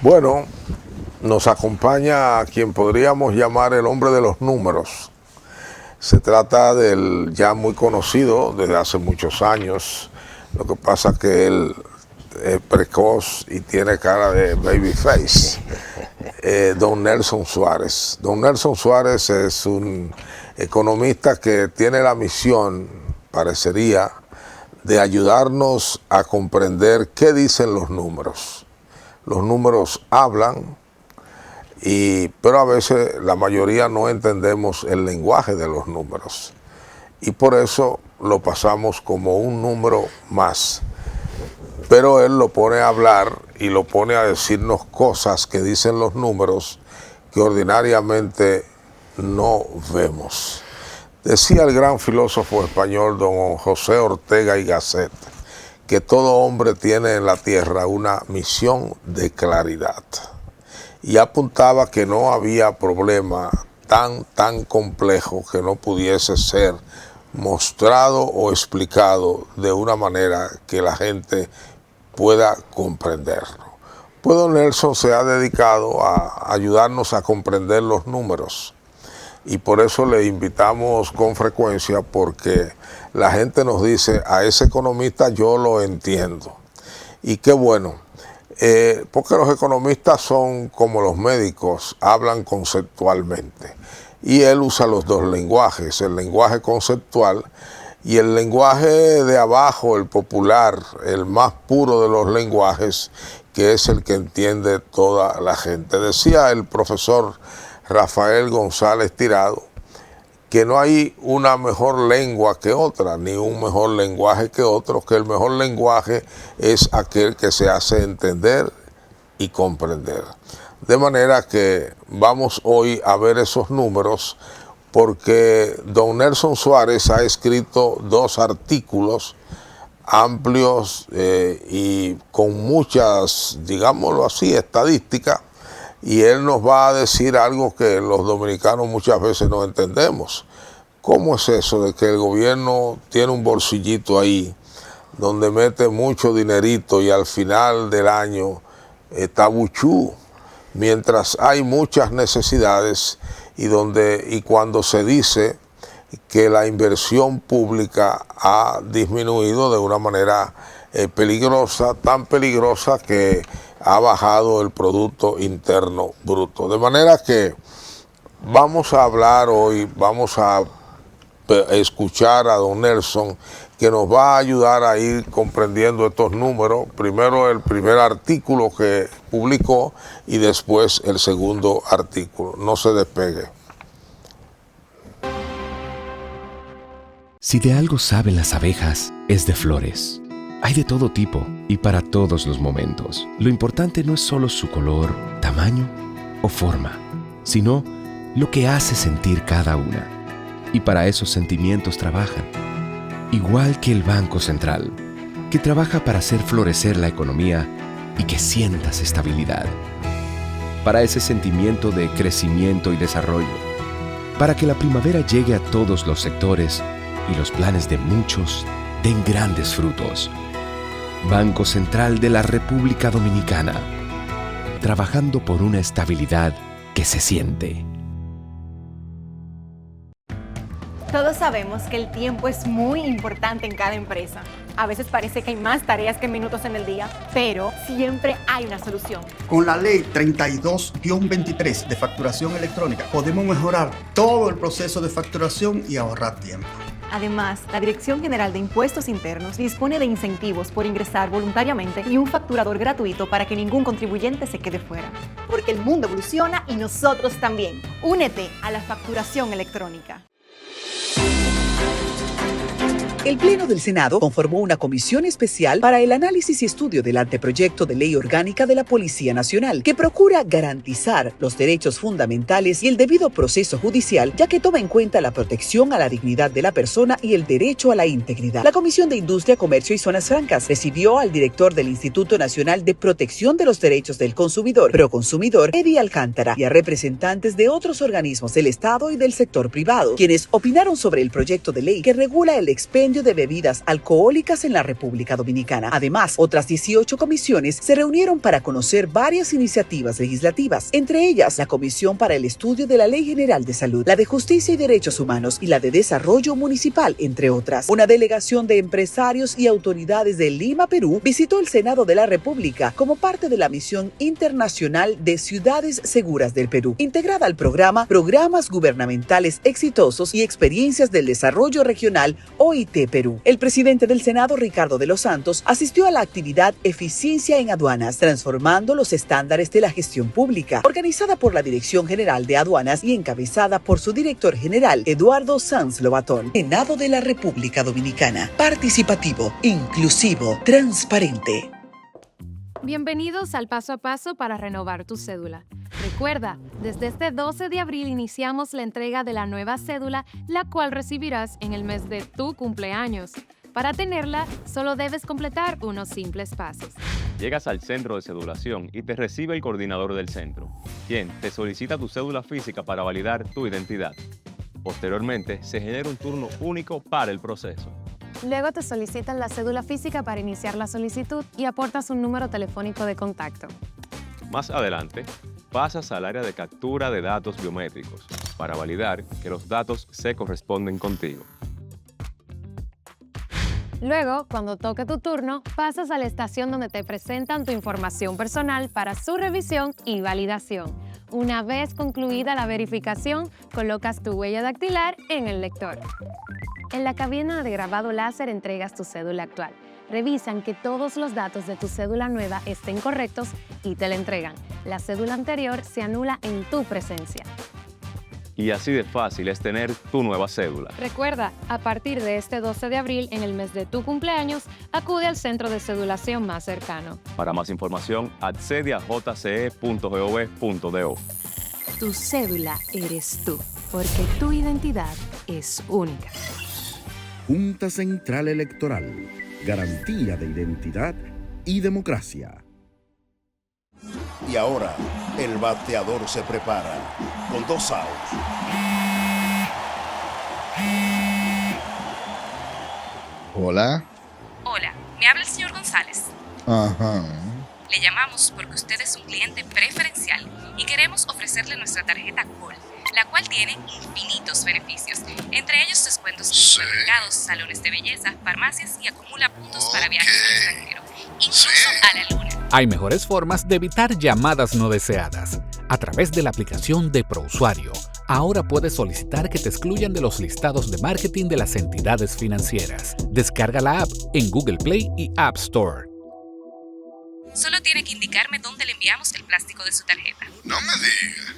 Bueno, nos acompaña quien podríamos llamar el hombre de los números. Se trata del ya muy conocido desde hace muchos años. Lo que pasa es que él es precoz y tiene cara de babyface. Don Nelson Suárez. Don Nelson Suárez es un economista que tiene la misión, parecería, de ayudarnos a comprender qué dicen los números. Los números hablan, pero a veces la mayoría no entendemos el lenguaje de los números. Y por eso lo pasamos como un número más. Pero él lo pone a hablar y lo pone a decirnos cosas que dicen los números que ordinariamente no vemos. Decía el gran filósofo español don José Ortega y Gasset que todo hombre tiene en la tierra una misión de claridad. Y apuntaba que no había problema tan complejo que no pudiese ser mostrado o explicado de una manera que la gente pueda comprenderlo. Pues don Nelson se ha dedicado a ayudarnos a comprender los números. Y por eso le invitamos con frecuencia, porque la gente nos dice, a ese economista yo lo entiendo. Y qué bueno, porque los economistas son como los médicos, hablan conceptualmente. Y él usa los dos lenguajes, el lenguaje conceptual y el lenguaje de abajo, el popular, el más puro de los lenguajes, que es el que entiende toda la gente. Decía el profesor Rafael González Tirado que no hay una mejor lengua que otra, ni un mejor lenguaje que otro, que el mejor lenguaje es aquel que se hace entender y comprender. De manera que vamos hoy a ver esos números, porque don Nelson Suárez ha escrito 2 artículos amplios y con muchas, digámoslo así, estadísticas, y él nos va a decir algo que los dominicanos muchas veces no entendemos. ¿Cómo es eso de que el gobierno tiene un bolsillito ahí donde mete mucho dinerito y al final del año está buchú, mientras hay muchas necesidades y cuando se dice que la inversión pública ha disminuido de una manera peligrosa, tan peligrosa que ha bajado el Producto Interno Bruto? De manera que vamos a hablar hoy, vamos a escuchar a don Nelson, que nos va a ayudar a ir comprendiendo estos números. Primero el primer artículo que publicó y después el segundo artículo. No se despegue. Si de algo saben las abejas, es de flores. Hay de todo tipo y para todos los momentos. Lo importante no es solo su color, tamaño o forma, sino lo que hace sentir cada una. Y para esos sentimientos trabajan. Igual que el Banco Central, que trabaja para hacer florecer la economía y que sientas estabilidad. Para ese sentimiento de crecimiento y desarrollo. Para que la primavera llegue a todos los sectores y los planes de muchos den grandes frutos. Banco Central de la República Dominicana, trabajando por una estabilidad que se siente. Todos sabemos que el tiempo es muy importante en cada empresa. A veces parece que hay más tareas que minutos en el día, pero siempre hay una solución. Con la ley 32-23 de facturación electrónica podemos mejorar todo el proceso de facturación y ahorrar tiempo. Además, la Dirección General de Impuestos Internos dispone de incentivos por ingresar voluntariamente y un facturador gratuito para que ningún contribuyente se quede fuera. Porque el mundo evoluciona y nosotros también. Únete a la facturación electrónica. El Pleno del Senado conformó una comisión especial para el análisis y estudio del anteproyecto de ley orgánica de la Policía Nacional, que procura garantizar los derechos fundamentales y el debido proceso judicial, ya que toma en cuenta la protección a la dignidad de la persona y el derecho a la integridad. La Comisión de Industria, Comercio y Zonas Francas recibió al director del Instituto Nacional de Protección de los Derechos del Consumidor, Proconsumidor, Eddie Alcántara, y a representantes de otros organismos del Estado y del sector privado, quienes opinaron sobre el proyecto de ley que regula el expendio desarrollo de bebidas alcohólicas en la República Dominicana. Además, otras 18 comisiones se reunieron para conocer varias iniciativas legislativas, entre ellas la Comisión para el Estudio de la Ley General de Salud, la de Justicia y Derechos Humanos y la de Desarrollo Municipal, entre otras. Una delegación de empresarios y autoridades de Lima, Perú, visitó el Senado de la República como parte de la misión internacional de Ciudades Seguras del Perú, integrada al programa Programas Gubernamentales Exitosos y Experiencias del Desarrollo Regional OIT Perú. El presidente del Senado, Ricardo de los Santos, asistió a la actividad Eficiencia en Aduanas, transformando los estándares de la gestión pública, organizada por la Dirección General de Aduanas y encabezada por su director general, Eduardo Sanz Lobatón. Senado de la República Dominicana. Participativo, inclusivo, transparente. Bienvenidos al Paso a Paso para renovar tu cédula. Recuerda, desde este 12 de abril iniciamos la entrega de la nueva cédula, la cual recibirás en el mes de tu cumpleaños. Para tenerla, solo debes completar unos simples pasos. Llegas al centro de cedulación y te recibe el coordinador del centro, quien te solicita tu cédula física para validar tu identidad. Posteriormente, se genera un turno único para el proceso. Luego te solicitan la cédula física para iniciar la solicitud y aportas un número telefónico de contacto. Más adelante, pasas al área de captura de datos biométricos para validar que los datos se corresponden contigo. Luego, cuando toque tu turno, pasas a la estación donde te presentan tu información personal para su revisión y validación. Una vez concluida la verificación, colocas tu huella dactilar en el lector. En la cabina de grabado láser entregas tu cédula actual. Revisan que todos los datos de tu cédula nueva estén correctos y te la entregan. La cédula anterior se anula en tu presencia. Y así de fácil es tener tu nueva cédula. Recuerda, a partir de este 12 de abril, en el mes de tu cumpleaños, acude al centro de cedulación más cercano. Para más información, accede a jce.gov.do. Tu cédula eres tú, porque tu identidad es única. Junta Central Electoral. Garantía de identidad y democracia. Y ahora, el bateador se prepara con 2 outs. Hola. Hola, me habla el señor González. Ajá. Le llamamos porque usted es un cliente preferencial y queremos ofrecerle nuestra tarjeta Col, la cual tiene infinitos beneficios, entre ellos descuentos en supermercados, salones de belleza, farmacias y acumula puntos para viajes al extranjero, incluso a la luna. Hay mejores formas de evitar llamadas no deseadas. A través de la aplicación de ProUsuario, ahora puedes solicitar que te excluyan de los listados de marketing de las entidades financieras. Descarga la app en Google Play y App Store. Solo tiene que indicarme dónde le enviamos el plástico de su tarjeta. No me diga.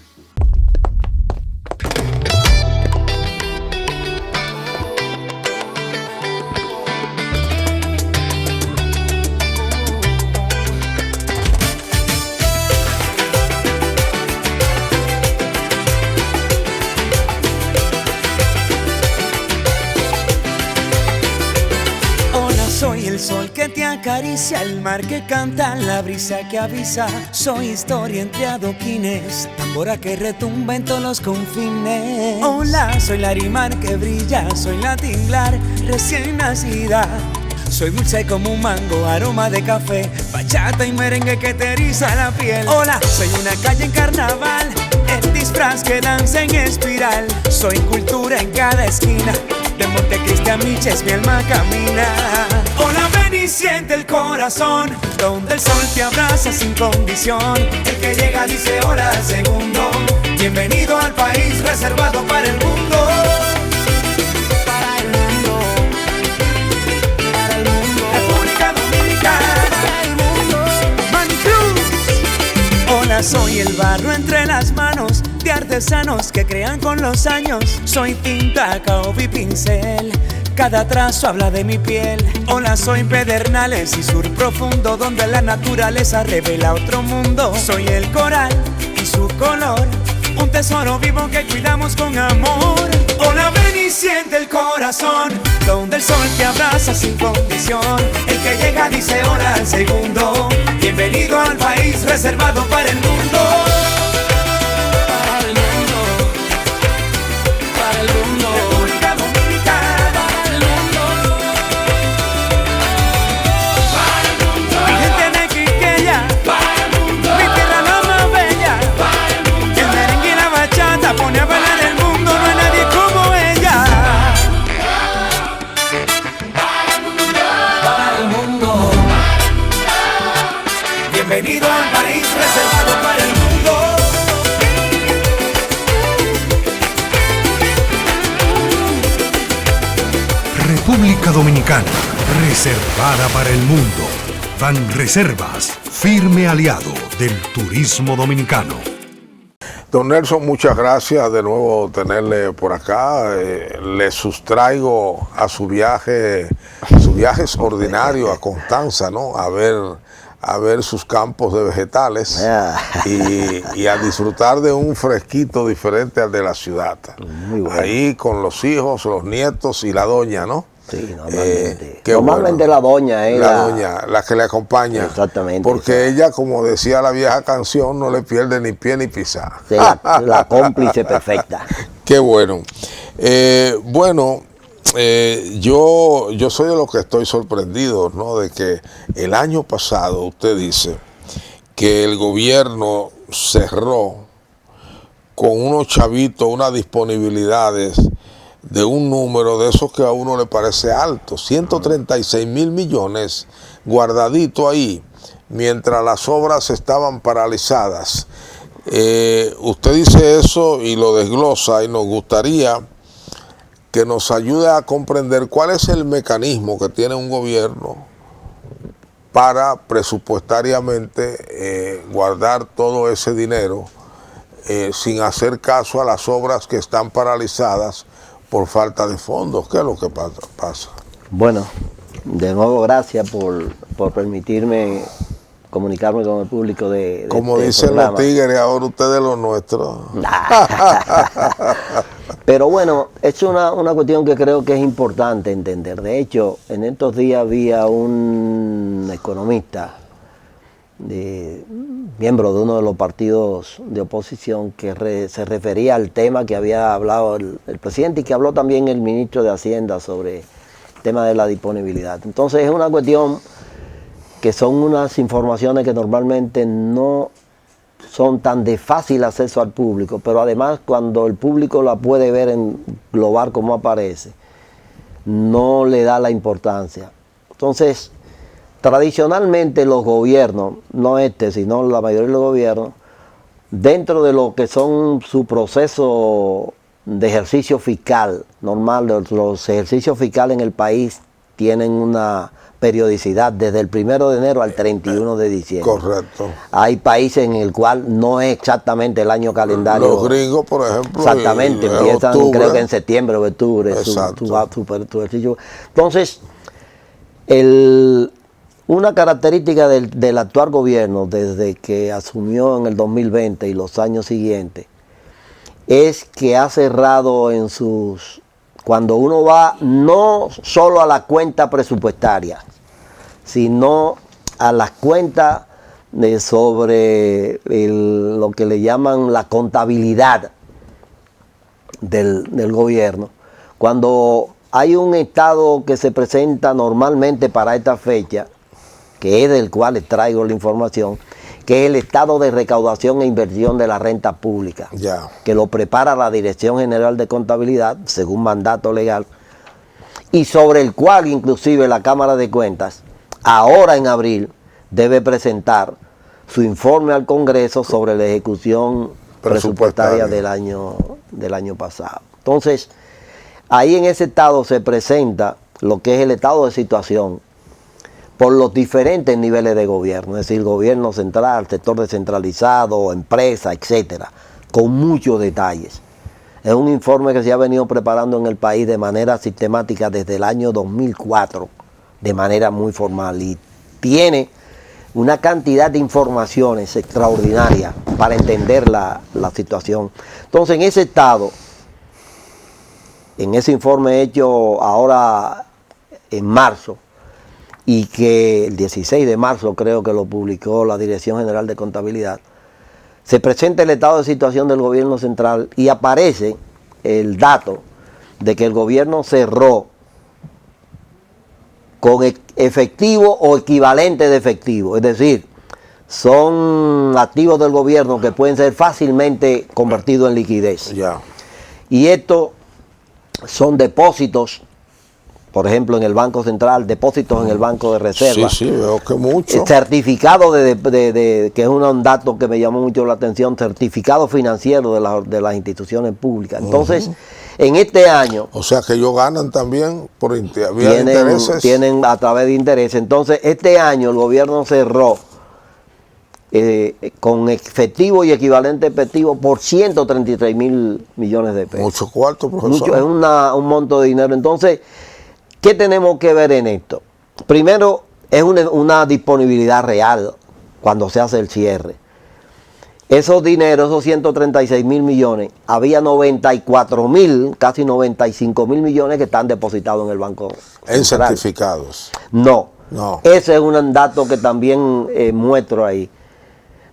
Soy el sol que te acaricia, el mar que canta, la brisa que avisa. Soy historia entre adoquines, tambora que retumba en todos los confines. Hola, soy Larimar que brilla, soy la tinglar recién nacida. Soy dulce como un mango, aroma de café, bachata y merengue que te eriza la piel. Hola, soy una calle en carnaval, el disfraz que danza en espiral. Soy cultura en cada esquina, de Montecristi a Miches mi alma camina. Hola, ven y siente el corazón, donde el sol te abraza sin condición. El que llega dice hola al segundo. Bienvenido al país reservado para el mundo. Para el mundo. Para el mundo. República Dominicana. Para el mundo. Manicruz. Hola, soy el barro entre las manos de artesanos que crean con los años. Soy tinta, caoba y pincel, cada trazo habla de mi piel. Hola, soy Pedernales y sur profundo, donde la naturaleza revela otro mundo. Soy el coral y su color, un tesoro vivo que cuidamos con amor. Hola, ven y siente el corazón, donde el sol te abraza sin condición. El que llega dice hola al segundo. Bienvenido al país reservado para el mundo. Para el mundo. Para el mundo. República Dominicana. Para el mundo. República Dominicana, reservada para el mundo. Banreservas, firme aliado del turismo dominicano. Don Nelson, muchas gracias de nuevo tenerle por acá. Le sustraigo a su viaje extraordinario a Constanza, ¿no? A ver sus campos de vegetales y a disfrutar de un fresquito diferente al de la ciudad. Muy bueno. Ahí con los hijos, los nietos y la doña, ¿no? Sí, normalmente. Normalmente bueno. La doña es la que le acompaña. Exactamente. Porque ella, como decía la vieja canción, no le pierde ni pie ni pisada. Sí, la cómplice perfecta. Qué bueno. Yo soy de los que estoy sorprendido, ¿no? De que el año pasado usted dice que el gobierno cerró con unos chavitos, unas disponibilidades de un número de esos que a uno le parece alto, 136 mil millones guardadito ahí, mientras las obras estaban paralizadas. Usted dice eso y lo desglosa, y nos gustaría que nos ayude a comprender cuál es el mecanismo que tiene un gobierno para presupuestariamente guardar todo ese dinero sin hacer caso a las obras que están paralizadas por falta de fondos. ¿Qué es lo que pasa? Bueno, de nuevo gracias por permitirme comunicarme con el público de como este dicen programa. Los tigres, ahora ustedes los nuestros. Pero bueno, es una cuestión que creo que es importante entender. De hecho, en estos días había un economista, miembro de uno de los partidos de oposición, que se refería al tema que había hablado el presidente y que habló también el ministro de Hacienda sobre el tema de la disponibilidad. Entonces es una cuestión que son unas informaciones que normalmente no son tan de fácil acceso al público, pero además cuando el público la puede ver en global como aparece, no le da la importancia. Entonces, tradicionalmente los gobiernos, no sino la mayoría de los gobiernos, dentro de lo que son su proceso de ejercicio fiscal normal, los ejercicios fiscales en el país tienen una periodicidad desde el 1 de enero al 31 de diciembre. Correcto. Hay países en el cual no es exactamente el año calendario. Los gringos, por ejemplo. Exactamente, empiezan octubre, creo que en septiembre o octubre. Su ejercicio. Entonces, una característica del actual gobierno desde que asumió en el 2020 y los años siguientes es que ha cerrado cuando uno va no solo a la cuenta presupuestaria, sino a las cuentas sobre lo que le llaman la contabilidad del gobierno. Cuando hay un estado que se presenta normalmente para esta fecha, que es del cual les traigo la información, que es el estado de recaudación e inversión de la renta pública, que lo prepara la Dirección General de Contabilidad, según mandato legal, y sobre el cual inclusive la Cámara de Cuentas, ahora en abril, debe presentar su informe al Congreso sobre la ejecución presupuestaria del año pasado. Entonces, ahí en ese estado se presenta lo que es el estado de situación por los diferentes niveles de gobierno, es decir, gobierno central, sector descentralizado, empresa, etcétera, con muchos detalles. Es un informe que se ha venido preparando en el país de manera sistemática desde el año 2004, de manera muy formal, y tiene una cantidad de informaciones extraordinarias para entender la situación. Entonces, en ese estado, en ese informe hecho ahora en marzo, y que el 16 de marzo creo que lo publicó la Dirección General de Contabilidad, se presenta el estado de situación del gobierno central y aparece el dato de que el gobierno cerró con efectivo o equivalente de efectivo, es decir, son activos del gobierno que pueden ser fácilmente convertidos en liquidez. Y esto son depósitos, por ejemplo, en el Banco Central, depósitos en el Banco de Reserva. Sí, veo que mucho. Certificado que es un dato que me llamó mucho la atención, certificado financiero de las instituciones públicas. Entonces, En este año... O sea que ellos ganan también por vía de intereses. Tienen a través de intereses. Entonces, este año el gobierno cerró con efectivo y equivalente efectivo por 133 mil millones de pesos. Mucho cuarto, profesor. Mucho, es un monto de dinero. Entonces, ¿qué tenemos que ver en esto? Primero, es una disponibilidad real cuando se hace el cierre. Esos dineros, esos 136 mil millones, había 94 mil, casi 95 mil millones que están depositados en el Banco ¿En Central. certificados? No. No. Ese es un dato que también muestro ahí.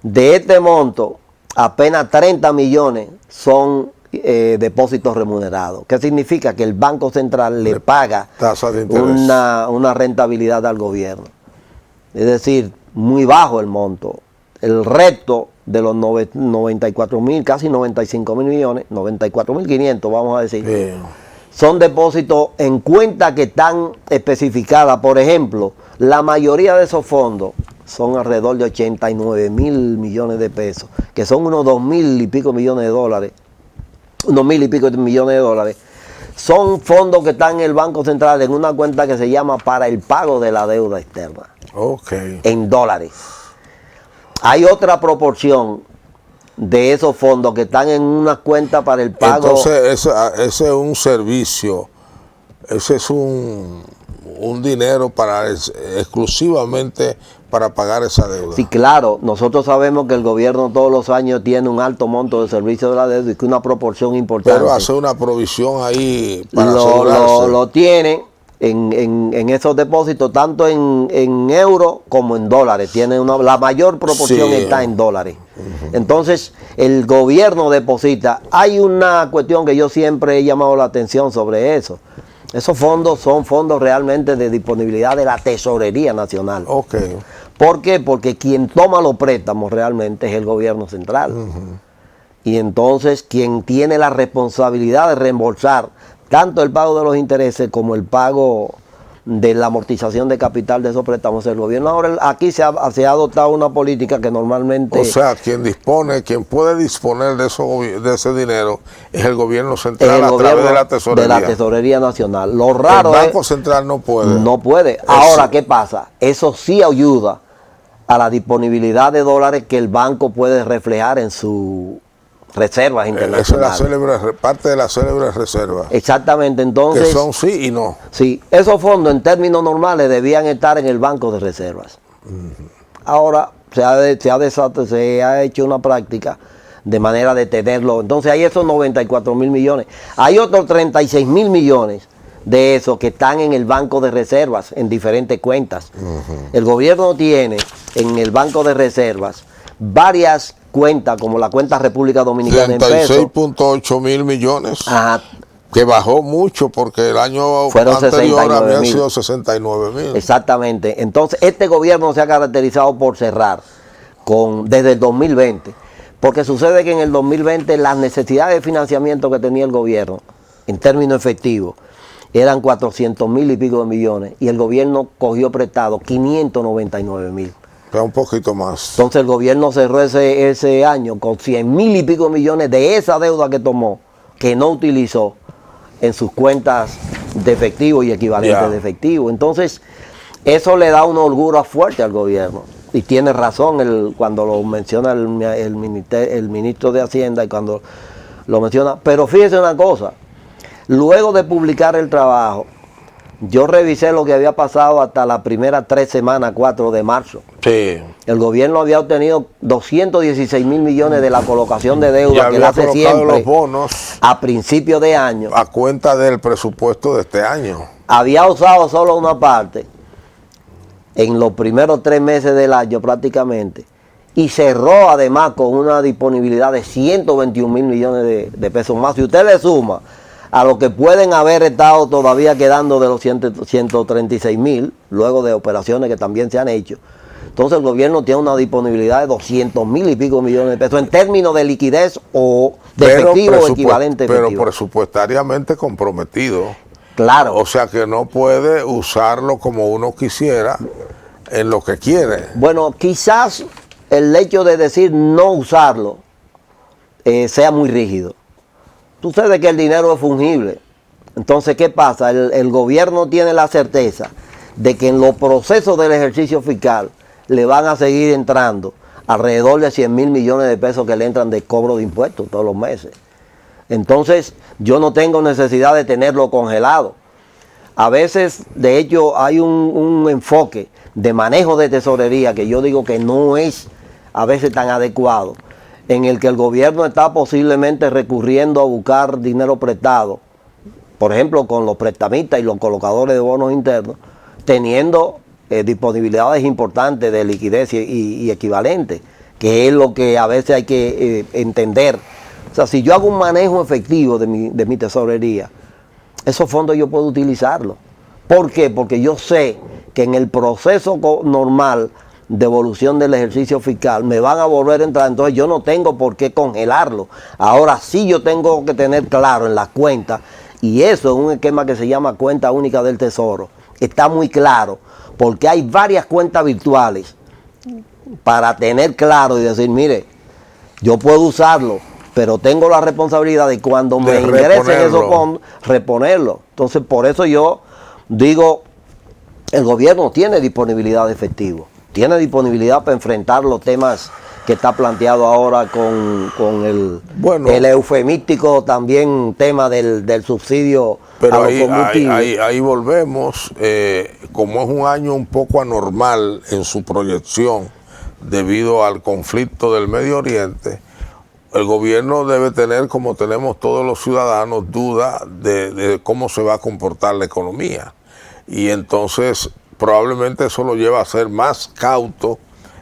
De este monto, apenas 30 millones son depósitos remunerados. ¿Qué significa? Que el Banco Central le paga tasa de interés. una rentabilidad al gobierno. Es decir, muy bajo el monto. El resto de los 94 mil, casi 95 mil millones, 94 mil 500 vamos a decir, son depósitos en cuentas que están especificadas. Por ejemplo, la mayoría de esos fondos son alrededor de 89 mil millones de pesos, que son unos 2.000 y pico millones de dólares, unos 1.000 y pico millones de dólares. Son fondos que están en el Banco Central en una cuenta que se llama para el pago de la deuda externa, en dólares. Hay otra proporción de esos fondos que están en una cuenta para el pago. Entonces, ese es un servicio, ese es un dinero exclusivamente para pagar esa deuda. Sí, claro, nosotros sabemos que el gobierno todos los años tiene un alto monto de servicio de la deuda y que una proporción importante. Pero hace una provisión ahí para asegurarse. Lo tiene en esos depósitos, tanto en euros como en dólares. La mayor proporción está en dólares. Entonces, el gobierno deposita. Hay una cuestión que yo siempre he llamado la atención sobre eso. Esos fondos son fondos realmente de disponibilidad de la Tesorería Nacional. ¿Por qué? Porque quien toma los préstamos realmente es el gobierno central. Y entonces quien tiene la responsabilidad de reembolsar tanto el pago de los intereses como el pago de la amortización de capital de esos préstamos es el gobierno. Ahora aquí se ha adoptado una política que normalmente... O sea, quien puede disponer de ese dinero es el gobierno central a través de la Tesorería. De la Tesorería Nacional. Lo raro el Banco Central no puede. No puede. Ahora, ¿qué pasa? Eso sí ayuda a la disponibilidad de dólares que el banco puede reflejar en sus reservas internacionales. Esa es parte de las célebres reservas. Exactamente, entonces... Que son sí y no. Sí, esos fondos en términos normales debían estar en el banco de reservas. Ahora se ha hecho una práctica de manera de tenerlo. Entonces hay esos 94 mil millones. Hay otros 36 mil millones de esos que están en el banco de reservas, en diferentes cuentas. El gobierno tiene en el banco de reservas varias cuentas, como la cuenta República Dominicana en pesos. 36.8 mil millones. Que bajó mucho porque el año anterior habían sido 69 mil. Exactamente. Entonces, este gobierno se ha caracterizado por cerrar desde el 2020. Porque sucede que en el 2020 las necesidades de financiamiento que tenía el gobierno, en términos efectivos, eran 400 mil y pico de millones. Y el gobierno cogió prestado 599 mil. Un poquito más. Entonces el gobierno cerró ese año con 100 mil y pico millones de esa deuda que tomó, que no utilizó en sus cuentas de efectivo y equivalentes de efectivo. Entonces, eso le da una holgura fuerte al gobierno. Y tiene razón cuando lo menciona el ministro de Hacienda y cuando lo menciona. Pero fíjese una cosa, luego de publicar el trabajo, yo revisé lo que había pasado hasta las primeras 3 semanas, 4 de marzo. Sí. El gobierno había obtenido 216 mil millones de la colocación de deuda que él hace siempre los bonos a principio de año. A cuenta del presupuesto de este año. Había usado solo una parte en los primeros 3 meses del año prácticamente. Y cerró además con una disponibilidad de 121 mil millones de pesos más. Si usted le suma a lo que pueden haber estado todavía quedando de los 136 mil, luego de operaciones que también se han hecho. Entonces el gobierno tiene una disponibilidad de 200 mil y pico millones de pesos en términos de liquidez o de efectivo o equivalente efectivo. Pero presupuestariamente comprometido. Claro. O sea que no puede usarlo como uno quisiera en lo que quiere. Bueno, quizás el hecho de decir no usarlo sea muy rígido. sucede que el dinero es fungible. Entonces, ¿qué pasa? El gobierno tiene la certeza de que en los procesos del ejercicio fiscal le van a seguir entrando alrededor de 100 mil millones de pesos que le entran de cobro de impuestos todos los meses. Entonces, yo no tengo necesidad de tenerlo congelado. A veces, de hecho, hay un enfoque de manejo de tesorería que yo digo que no es a veces tan adecuado, en el que el gobierno está posiblemente recurriendo a buscar dinero prestado, por ejemplo, con los prestamistas y los colocadores de bonos internos, teniendo disponibilidades importantes de liquidez y equivalente, que es lo que a veces hay que entender. O sea, si yo hago un manejo efectivo de mi tesorería, esos fondos yo puedo utilizarlos. ¿Por qué? Porque yo sé que en el proceso normal de evolución del ejercicio fiscal me van a volver a entrar, entonces yo no tengo por qué congelarlo. Ahora sí yo tengo que tener claro en las cuentas, y eso es un esquema que se llama cuenta única del tesoro. Está muy claro, porque hay varias cuentas virtuales para tener claro y decir, mire, yo puedo usarlo, pero tengo la responsabilidad de cuando me ingresen esos fondos, reponerlo. Entonces, por eso yo digo, el gobierno tiene disponibilidad de efectivo, tiene disponibilidad para enfrentar los temas que está planteado ahora con el eufemístico también tema del subsidio pero a los combustibles. ahí volvemos, como es un año un poco anormal en su proyección debido al conflicto del Medio Oriente, el gobierno debe tener, como tenemos todos los ciudadanos, duda de cómo se va a comportar la economía. Y entonces probablemente eso lo lleva a ser más cauto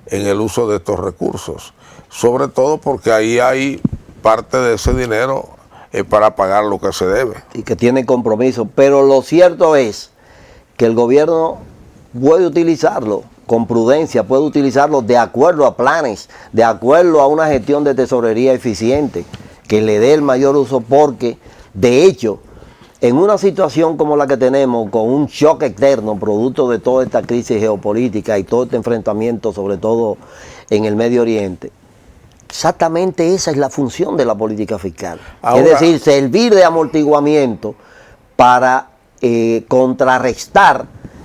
en el uso de estos recursos. Sobre todo porque ahí hay parte de ese dinero para pagar lo que se debe. Y que tiene compromiso. Pero lo cierto es que el gobierno puede utilizarlo con prudencia, puede utilizarlo de acuerdo a planes, de acuerdo a una gestión de tesorería eficiente, que le dé el mayor uso, porque de hecho, en una situación como la que tenemos, con un shock externo, producto de toda esta crisis geopolítica y todo este enfrentamiento, sobre todo en el Medio Oriente, exactamente esa es la función de la política fiscal. Ahora, es decir, servir de amortiguamiento para contrarrestar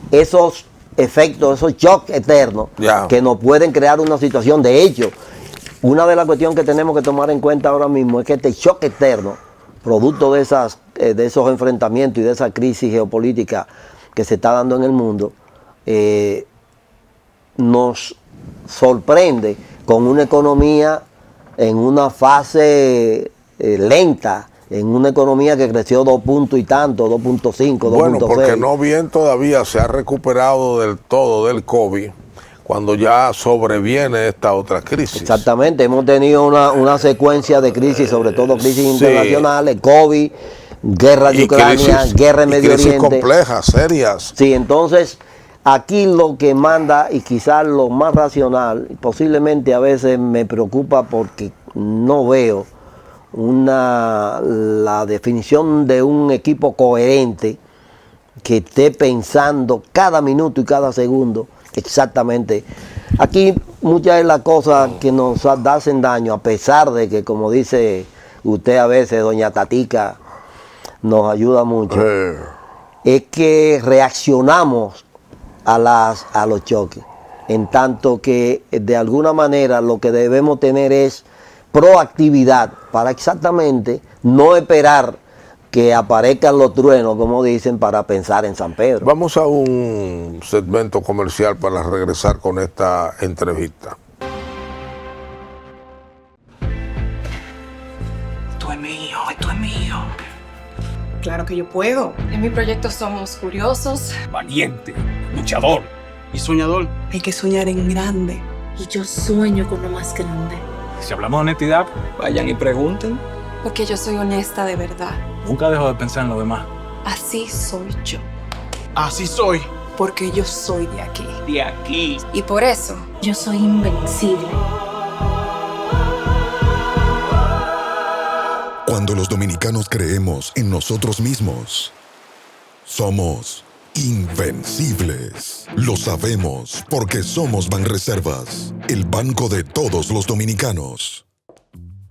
esos efectos, esos shocks eternos que nos pueden crear una situación. De hecho, una de las cuestiones que tenemos que tomar en cuenta ahora mismo es que este shock externo, producto de esos enfrentamientos y de esa crisis geopolítica que se está dando en el mundo, nos sorprende con una economía en una fase lenta, en una economía que creció 2 puntos y tanto, 2.5, 2.6. Bueno, porque no bien todavía se ha recuperado del todo del COVID, cuando ya sobreviene esta otra crisis. Exactamente, hemos tenido una secuencia de crisis, sobre todo crisis internacionales, COVID, guerra de Ucrania, guerra en Medio Oriente. Crisis complejas, serias. Sí, entonces aquí lo que manda, y quizás lo más racional, posiblemente a veces me preocupa porque no veo la definición de un equipo coherente que esté pensando cada minuto y cada segundo exactamente. Aquí muchas de las cosas que nos hacen daño, a pesar de que, como dice usted a veces, doña Tatica, nos ayuda mucho, es que reaccionamos a los choques, en tanto que de alguna manera lo que debemos tener es proactividad para exactamente no esperar que aparezcan los truenos, como dicen, para pensar en San Pedro. Vamos a un segmento comercial para regresar con esta entrevista. Esto es mío, esto es mío. Claro que yo puedo. En mi proyecto somos curiosos, Valiente, luchador y soñador. hay que soñar en grande. Y yo sueño con lo más grande. Si hablamos de honestidad, vayan y pregunten. Porque yo soy honesta de verdad. Nunca dejo de pensar en lo demás. Así soy yo. Así soy. Porque yo soy de aquí. De aquí. Y por eso, Yo soy invencible. Cuando los dominicanos creemos en nosotros mismos, somos invencibles. Lo sabemos porque somos Banreservas, el banco de todos los dominicanos.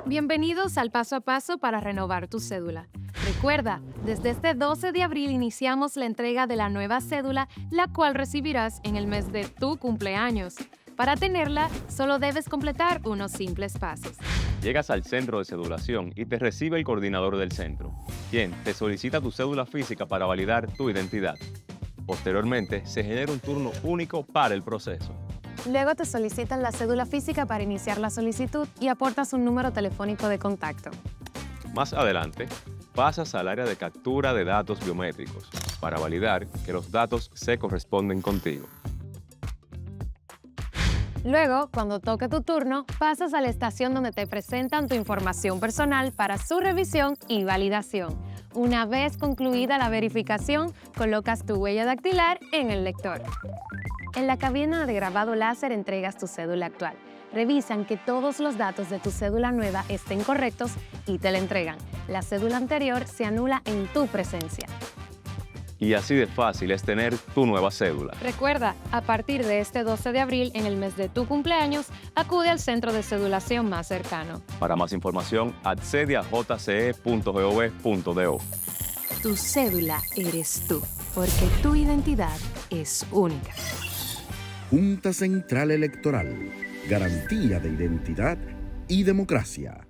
Bienvenidos al paso a paso para renovar tu cédula. Recuerda, desde este 12 de abril iniciamos la entrega de la nueva cédula, la cual recibirás en el mes de tu cumpleaños. Para tenerla, solo debes completar unos simples pasos. Llegas al centro de cedulación y te recibe el coordinador del centro, quien te solicita tu cédula física para validar tu identidad. Posteriormente, se genera un turno único para el proceso. Luego te solicitan la cédula física para iniciar la solicitud y aportas un número telefónico de contacto. Más adelante, pasas al área de captura de datos biométricos para validar que los datos se corresponden contigo. Luego, cuando toque tu turno, pasas a la estación donde te presentan tu información personal para su revisión y validación. Una vez concluida la verificación, colocas tu huella dactilar en el lector. En la cabina de grabado láser entregas tu cédula actual. Revisan que todos los datos de tu cédula nueva estén correctos y te la entregan. La cédula anterior se anula en tu presencia. Y así de fácil es tener tu nueva cédula. Recuerda, a partir de este 12 de abril, en el mes de tu cumpleaños, acude al centro de cedulación más cercano. Para más información, accede a jce.gov.do. Tu cédula eres tú, porque tu identidad es única. Junta Central Electoral. Garantía de identidad y democracia.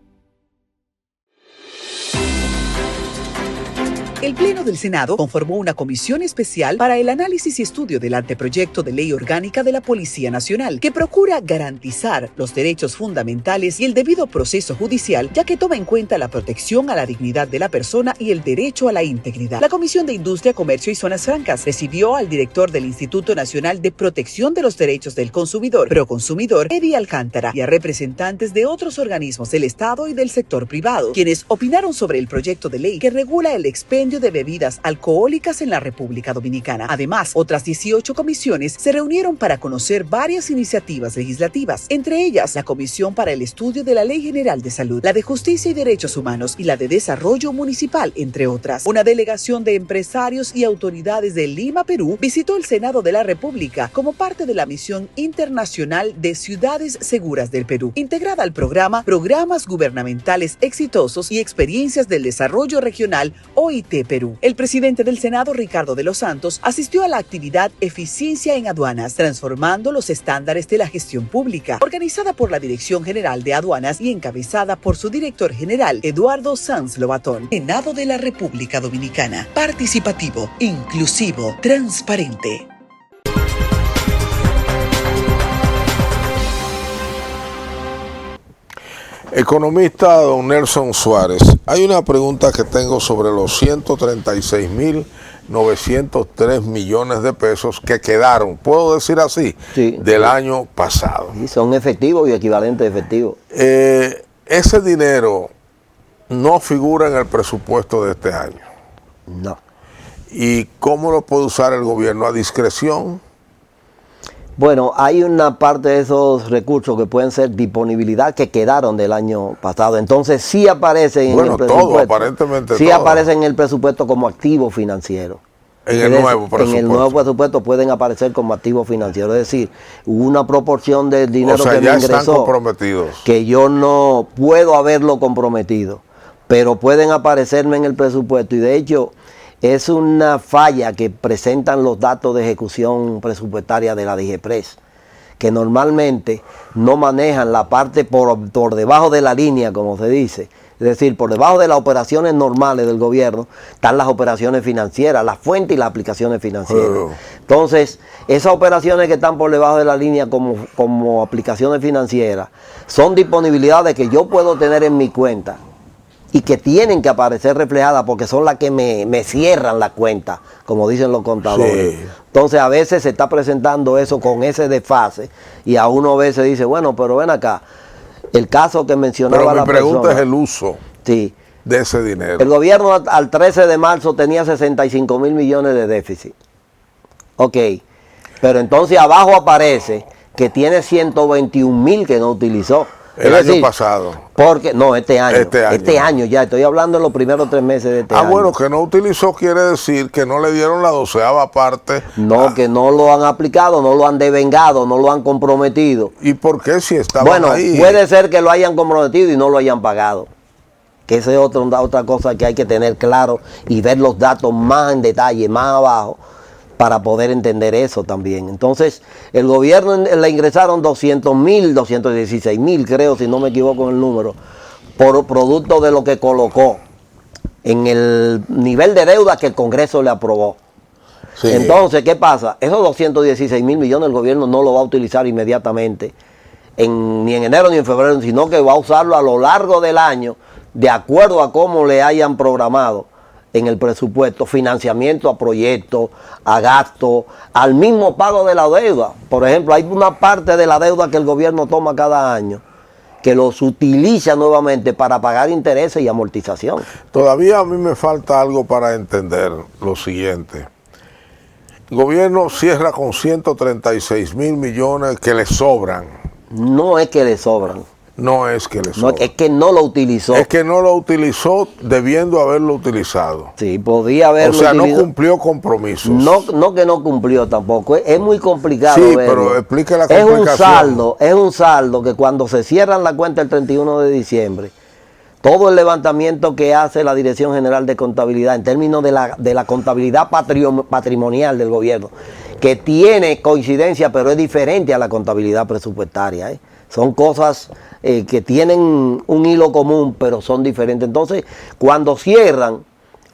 El Pleno del Senado conformó una comisión especial para el análisis y estudio del anteproyecto de ley orgánica de la Policía Nacional, que procura garantizar los derechos fundamentales y el debido proceso judicial, ya que toma en cuenta la protección a la dignidad de la persona y el derecho a la integridad. La Comisión de Industria, Comercio y Zonas Francas recibió al director del Instituto Nacional de Protección de los Derechos del Consumidor, Proconsumidor, Eddie Alcántara, y a representantes de otros organismos del Estado y del sector privado, quienes opinaron sobre el proyecto de ley que regula el expendio de bebidas alcohólicas en la República Dominicana. Además, otras 18 comisiones se reunieron para conocer varias iniciativas legislativas, entre ellas la Comisión para el Estudio de la Ley General de Salud, la de Justicia y Derechos Humanos y la de Desarrollo Municipal, entre otras. Una delegación de empresarios y autoridades de Lima, Perú, visitó el Senado de la República como parte de la Misión Internacional de Ciudades Seguras del Perú, integrada al programa Programas Gubernamentales Exitosos y Experiencias del Desarrollo Regional, OIT Perú. El presidente del Senado, Ricardo de los Santos, asistió a la actividad Eficiencia en Aduanas, transformando los estándares de la gestión pública, organizada por la Dirección General de Aduanas y encabezada por su director general, Eduardo Sanz Lobatón. Senado de la República Dominicana. Participativo, inclusivo, transparente. Economista don Nelson Suárez, hay una pregunta que tengo sobre los 136.903 millones de pesos que quedaron, ¿puedo decir así? Sí, del año pasado. Y son efectivos y equivalentes efectivos. Ese dinero no figura en el presupuesto de este año. No. ¿Y cómo lo puede usar el gobierno? ¿A discreción? Bueno, hay una parte de esos recursos que pueden ser disponibilidad que quedaron del año pasado. Entonces sí aparecen en el presupuesto. Todo, aparentemente sí todo. Aparecen en el presupuesto como activo financiero. En el nuevo presupuesto. En el nuevo presupuesto pueden aparecer como activo financiero. Es decir, hubo una proporción del dinero que me ingresó. Están comprometidos. Que yo no puedo haberlo comprometido, pero pueden aparecerme en el presupuesto. Y de hecho, es una falla que presentan los datos de ejecución presupuestaria de la DIGEPRES, que normalmente no manejan la parte por debajo de la línea, como se dice. Es decir, por debajo de las operaciones normales del gobierno están las operaciones financieras, las fuentes y las aplicaciones financieras. Entonces, esas operaciones que están por debajo de la línea como aplicaciones financieras son disponibilidades que yo puedo tener en mi cuenta y que tienen que aparecer reflejadas porque son las que me cierran la cuenta, como dicen los contadores. Sí. Entonces a veces se está presentando eso con ese desfase y a uno a veces dice, bueno, pero ven acá, el caso que mencionaba la persona. Pero mi pregunta es el uso de ese dinero. El gobierno al 13 de marzo tenía 65 mil millones de déficit. Ok, pero entonces abajo aparece que tiene 121 mil que no utilizó. El año pasado. Porque, no, este año. Este año ya, estoy hablando de los primeros 3 meses de este año. Bueno, que no utilizó quiere decir que no le dieron la 12ª parte. No, que no lo han aplicado, no lo han devengado, no lo han comprometido. ¿Y por qué si estaban ahí? Bueno, puede ser que lo hayan comprometido y no lo hayan pagado. Que esa es otra cosa que hay que tener claro y ver los datos más en detalle, más abajo, para poder entender eso también. Entonces, el gobierno le ingresaron 200.000, 216.000, creo, si no me equivoco en el número, por producto de lo que colocó en el nivel de deuda que el Congreso le aprobó. Sí. Entonces, ¿qué pasa? Esos 216.000 millones el gobierno no lo va a utilizar inmediatamente, ni en enero ni en febrero, sino que va a usarlo a lo largo del año, de acuerdo a cómo le hayan programado en el presupuesto, financiamiento a proyectos, a gastos, al mismo pago de la deuda. Por ejemplo, hay una parte de la deuda que el gobierno toma cada año, que los utiliza nuevamente para pagar intereses y amortización. Todavía a mí me falta algo para entender lo siguiente. El gobierno cierra con 136.000 millones que le sobran. No es que le sobran. No es que le sobra. No, es que no lo utilizó. Es que no lo utilizó debiendo haberlo utilizado. Sí, podía haberlo utilizado. O sea, no cumplió compromisos. No que no cumplió tampoco. Es muy complicado. Sí, pero explique la complicación. Es un saldo que cuando se cierran la cuenta el 31 de diciembre, todo el levantamiento que hace la Dirección General de Contabilidad en términos de la contabilidad patrimonial del gobierno, que tiene coincidencia, pero es diferente a la contabilidad presupuestaria, Son cosas que tienen un hilo común, pero son diferentes. Entonces, cuando cierran,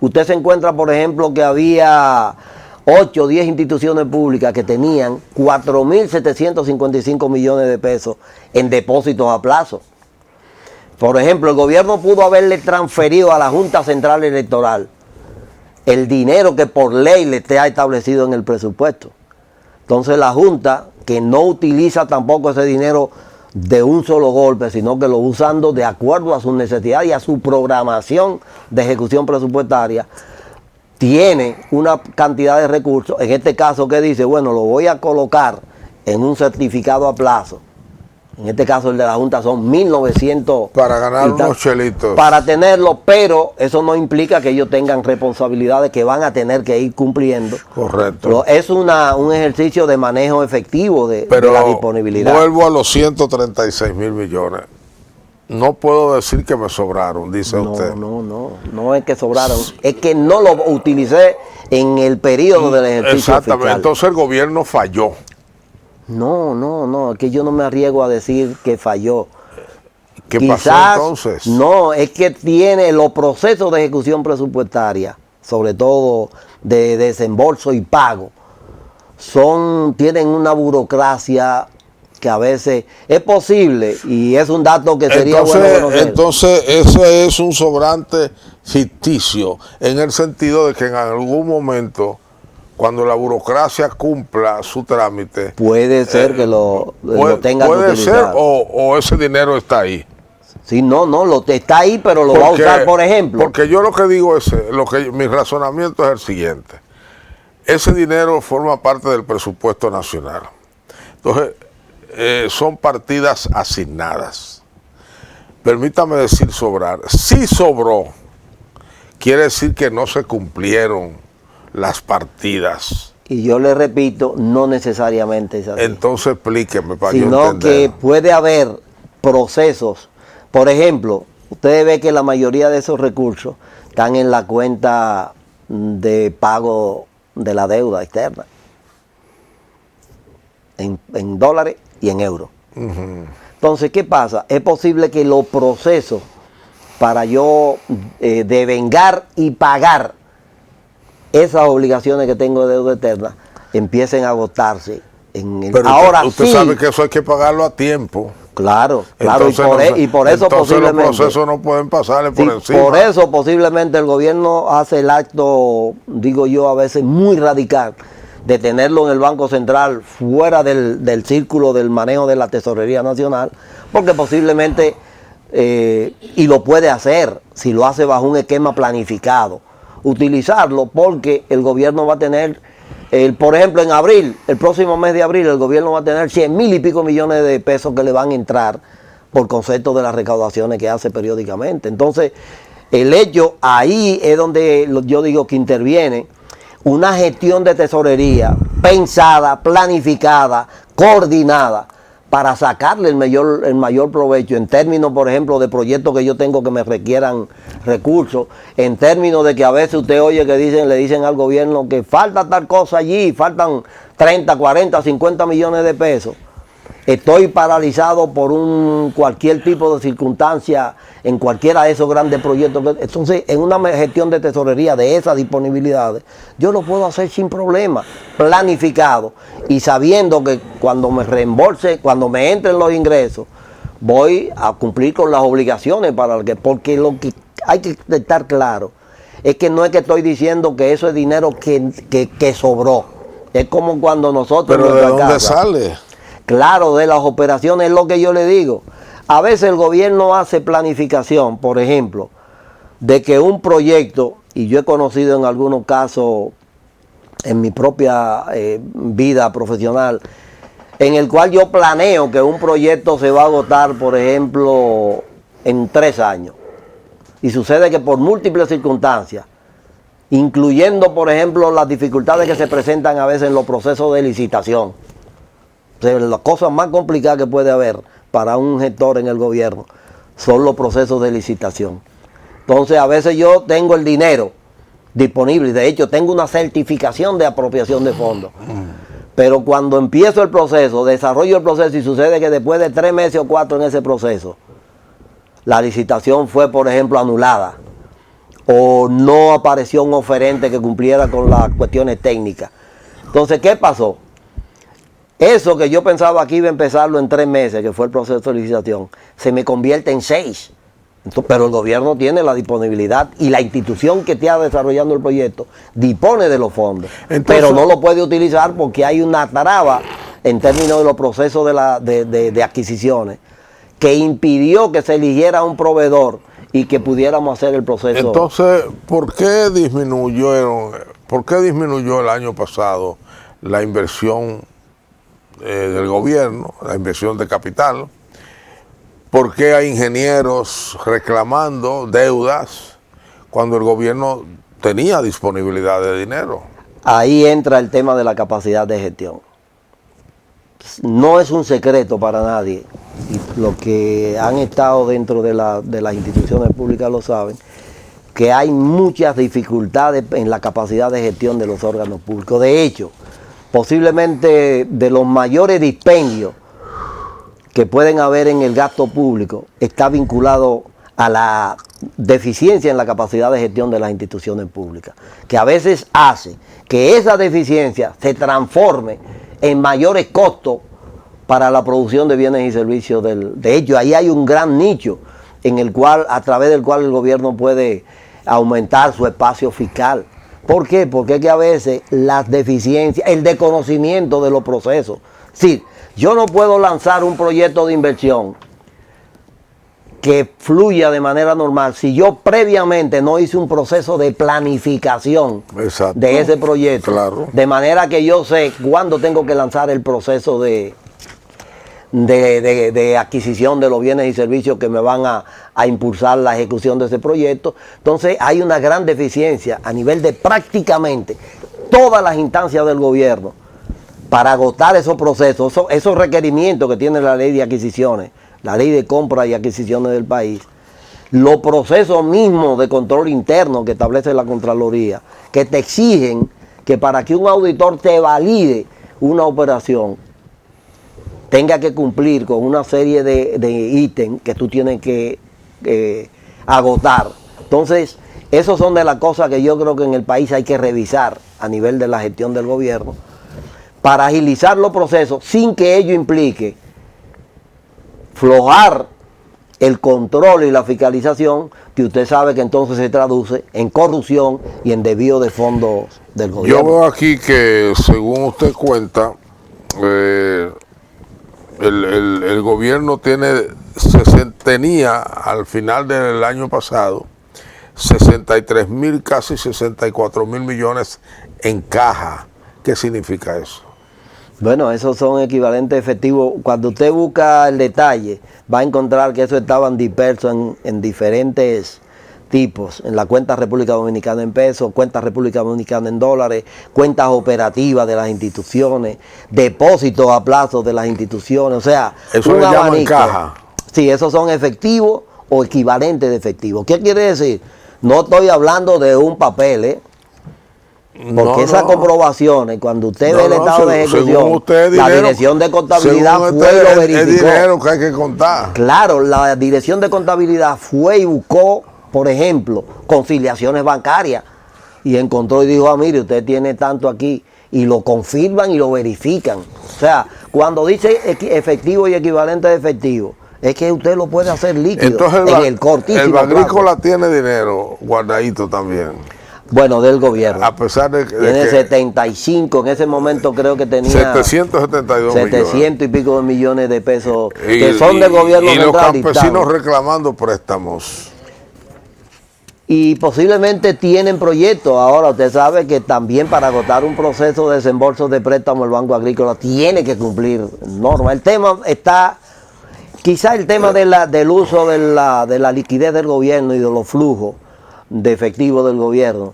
usted se encuentra, por ejemplo, que había 8 o 10 instituciones públicas que tenían 4.755 millones de pesos en depósitos a plazo. Por ejemplo, el gobierno pudo haberle transferido a la Junta Central Electoral el dinero que por ley le está establecido en el presupuesto. Entonces la Junta, que no utiliza tampoco ese dinero de un solo golpe, sino que lo usando de acuerdo a sus necesidades y a su programación de ejecución presupuestaria, tiene una cantidad de recursos, en este caso que dice, bueno, lo voy a colocar en un certificado a plazo. En este caso el de la Junta son 1.900. Para ganar unos chelitos. Para tenerlo, pero eso no implica que ellos tengan responsabilidades que van a tener que ir cumpliendo. Correcto. Pero es un ejercicio de manejo efectivo de la disponibilidad. Vuelvo a los 136.000 millones. No puedo decir que me sobraron, dice usted. No es que sobraron. Es que no lo utilicé en el periodo del ejercicio Exactamente. fiscal. Entonces el gobierno falló. No, es que yo no me arriesgo a decir que falló. ¿Qué pasó entonces? No, es que tiene los procesos de ejecución presupuestaria, sobre todo de desembolso y pago, tienen una burocracia que a veces es posible y es un dato que sería bueno conocer. Entonces ese es un sobrante ficticio, en el sentido de que en algún momento, cuando la burocracia cumpla su trámite, puede ser que lo tenga que utilizar. Puede ser o ese dinero está ahí. Sí, está ahí, pero lo va a usar, por ejemplo. Porque yo lo que digo es, mi razonamiento es el siguiente. Ese dinero forma parte del presupuesto nacional. Entonces, son partidas asignadas. Permítame decir sobrar. Si sobró, quiere decir que no se cumplieron las partidas. Y yo le repito, no necesariamente es así. Entonces explíqueme para yo entender. Sino que puede haber procesos. Por ejemplo, ustedes ven que la mayoría de esos recursos están en la cuenta de pago de la deuda externa. En dólares y en euros. Entonces, ¿qué pasa? Es posible que los procesos para yo devengar y pagar esas obligaciones que tengo de deuda eterna empiecen a agotarse. Pero ahora usted sabe que eso hay que pagarlo a tiempo. Claro, entonces, y por eso posiblemente los procesos no pueden pasarle por encima. Por eso posiblemente el gobierno hace el acto, digo yo, a veces muy radical, de tenerlo en el Banco Central fuera del círculo del manejo de la Tesorería Nacional, porque posiblemente, y lo puede hacer, si lo hace bajo un esquema planificado, utilizarlo porque el gobierno va a tener, por ejemplo en abril, el próximo mes de abril, el gobierno va a tener 100.000 y pico millones de pesos que le van a entrar por concepto de las recaudaciones que hace periódicamente. Entonces, el hecho, ahí es donde yo digo que interviene una gestión de tesorería pensada, planificada, coordinada, para sacarle el mayor provecho en términos, por ejemplo, de proyectos que yo tengo que me requieran recursos, en términos de que a veces usted oye que le dicen al gobierno que falta tal cosa allí, faltan 30, 40, 50 millones de pesos. Estoy paralizado por cualquier tipo de circunstancia en cualquiera de esos grandes proyectos. Entonces, en una gestión de tesorería de esas disponibilidades, yo lo puedo hacer sin problema, planificado y sabiendo que cuando me reembolse, cuando me entren los ingresos, voy a cumplir con las obligaciones porque lo que hay que estar claro es que no es que estoy diciendo que eso es dinero que sobró. Es como cuando nosotros... ¿Pero de dónde sale? Claro, de las operaciones es lo que yo le digo. A veces el gobierno hace planificación, por ejemplo, de que un proyecto, y yo he conocido en algunos casos en mi propia vida profesional, en el cual yo planeo que un proyecto se va a agotar, por ejemplo, en 3 años. Y sucede que por múltiples circunstancias, incluyendo, por ejemplo, las dificultades que se presentan a veces en los procesos de licitación, o sea, las cosas más complicadas que puede haber para un gestor en el gobierno son los procesos de licitación. Entonces, a veces yo tengo el dinero disponible, de hecho, tengo una certificación de apropiación de fondos. Pero cuando empiezo el proceso, desarrollo el proceso y sucede que después de 3 meses o 4 en ese proceso, la licitación fue, por ejemplo, anulada o no apareció un oferente que cumpliera con las cuestiones técnicas. Entonces, ¿qué pasó? Eso que yo pensaba que iba a empezarlo en 3 meses, que fue el proceso de licitación, se me convierte en 6. Pero el gobierno tiene la disponibilidad y la institución que está desarrollando el proyecto dispone de los fondos. Entonces, pero no lo puede utilizar porque hay una traba en términos de los procesos de adquisiciones que impidió que se eligiera un proveedor y que pudiéramos hacer el proceso. Entonces, ¿por qué disminuyó el año pasado la inversión del gobierno, la inversión de capital? ¿Por qué hay ingenieros reclamando deudas cuando el gobierno tenía disponibilidad de dinero? Ahí entra el tema de la capacidad de gestión. No es un secreto para nadie, y los que han estado dentro de las instituciones públicas lo saben, que hay muchas dificultades en la capacidad de gestión de los órganos públicos. De hecho, posiblemente de los mayores dispendios que pueden haber en el gasto público está vinculado a la deficiencia en la capacidad de gestión de las instituciones públicas, que a veces hace que esa deficiencia se transforme en mayores costos para la producción de bienes y servicios. De hecho, ahí hay un gran nicho en el cual, a través del cual el gobierno puede aumentar su espacio fiscal. ¿Por qué? Porque es que a veces las deficiencias, el desconocimiento de los procesos. Sí, yo no puedo lanzar un proyecto de inversión que fluya de manera normal si yo previamente no hice un proceso de planificación de ese proyecto. Claro. De manera que yo sé cuándo tengo que lanzar el proceso de adquisición de los bienes y servicios que me van a impulsar la ejecución de ese proyecto. Entonces hay una gran deficiencia a nivel de prácticamente todas las instancias del gobierno para agotar esos procesos, esos requerimientos que tiene la ley de adquisiciones, la ley de compra y adquisiciones del país, los procesos mismos de control interno que establece la Contraloría, que te exigen que para que un auditor te valide una operación, tenga que cumplir con una serie de ítems que tú tienes que agotar. Entonces, esos son de las cosas que yo creo que en el país hay que revisar a nivel de la gestión del gobierno para agilizar los procesos sin que ello implique flojar el control y la fiscalización, que usted sabe que entonces se traduce en corrupción y en desvío de fondos del gobierno. Yo veo aquí que, según usted cuenta, el gobierno tenía al final del año pasado 63.000, casi 64.000 millones en caja. ¿Qué significa eso? Bueno, esos son equivalentes efectivos. Cuando usted busca el detalle, va a encontrar que esos estaban dispersos en diferentes tipos, en la cuenta República Dominicana en pesos, cuenta República Dominicana en dólares, cuentas operativas de las instituciones, depósitos a plazo de las instituciones, o sea, eso un le llaman abanico. caja. Sí, esos son efectivos o equivalentes de efectivo. ¿Qué quiere decir? No estoy hablando de un papel, porque esas comprobaciones, cuando usted ve el estado de ejecución, la dirección de contabilidad fue y lo verificó. Es dinero que hay que contar. Claro, la dirección de contabilidad fue y buscó, por ejemplo, conciliaciones bancarias y encontró y dijo, mire, usted tiene tanto aquí, y lo confirman y lo verifican. O sea, cuando dice efectivo y equivalente de efectivo, es que usted lo puede hacer líquido. Entonces en el cortísimo el Agrícola plazo. tiene dinero guardadito también. Bueno, del gobierno. A pesar de que... Tiene 75, en ese momento creo que tenía... 772 700 millones. y pico de millones de pesos que son del gobierno y los central. campesinos reclamando préstamos. Y posiblemente tienen proyectos. Ahora usted sabe que también para agotar un proceso de desembolso de préstamo el Banco Agrícola tiene que cumplir normas. El tema está, quizá el tema del uso de la liquidez del gobierno y de los flujos de efectivo del gobierno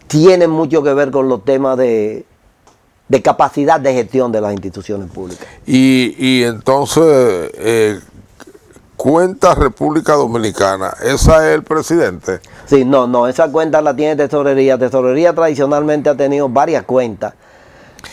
tiene mucho que ver con los temas de capacidad de gestión de las instituciones públicas. Y entonces, cuenta República Dominicana, ¿esa es el presidente? Sí, no, esa cuenta la tiene Tesorería. Tesorería tradicionalmente ha tenido varias cuentas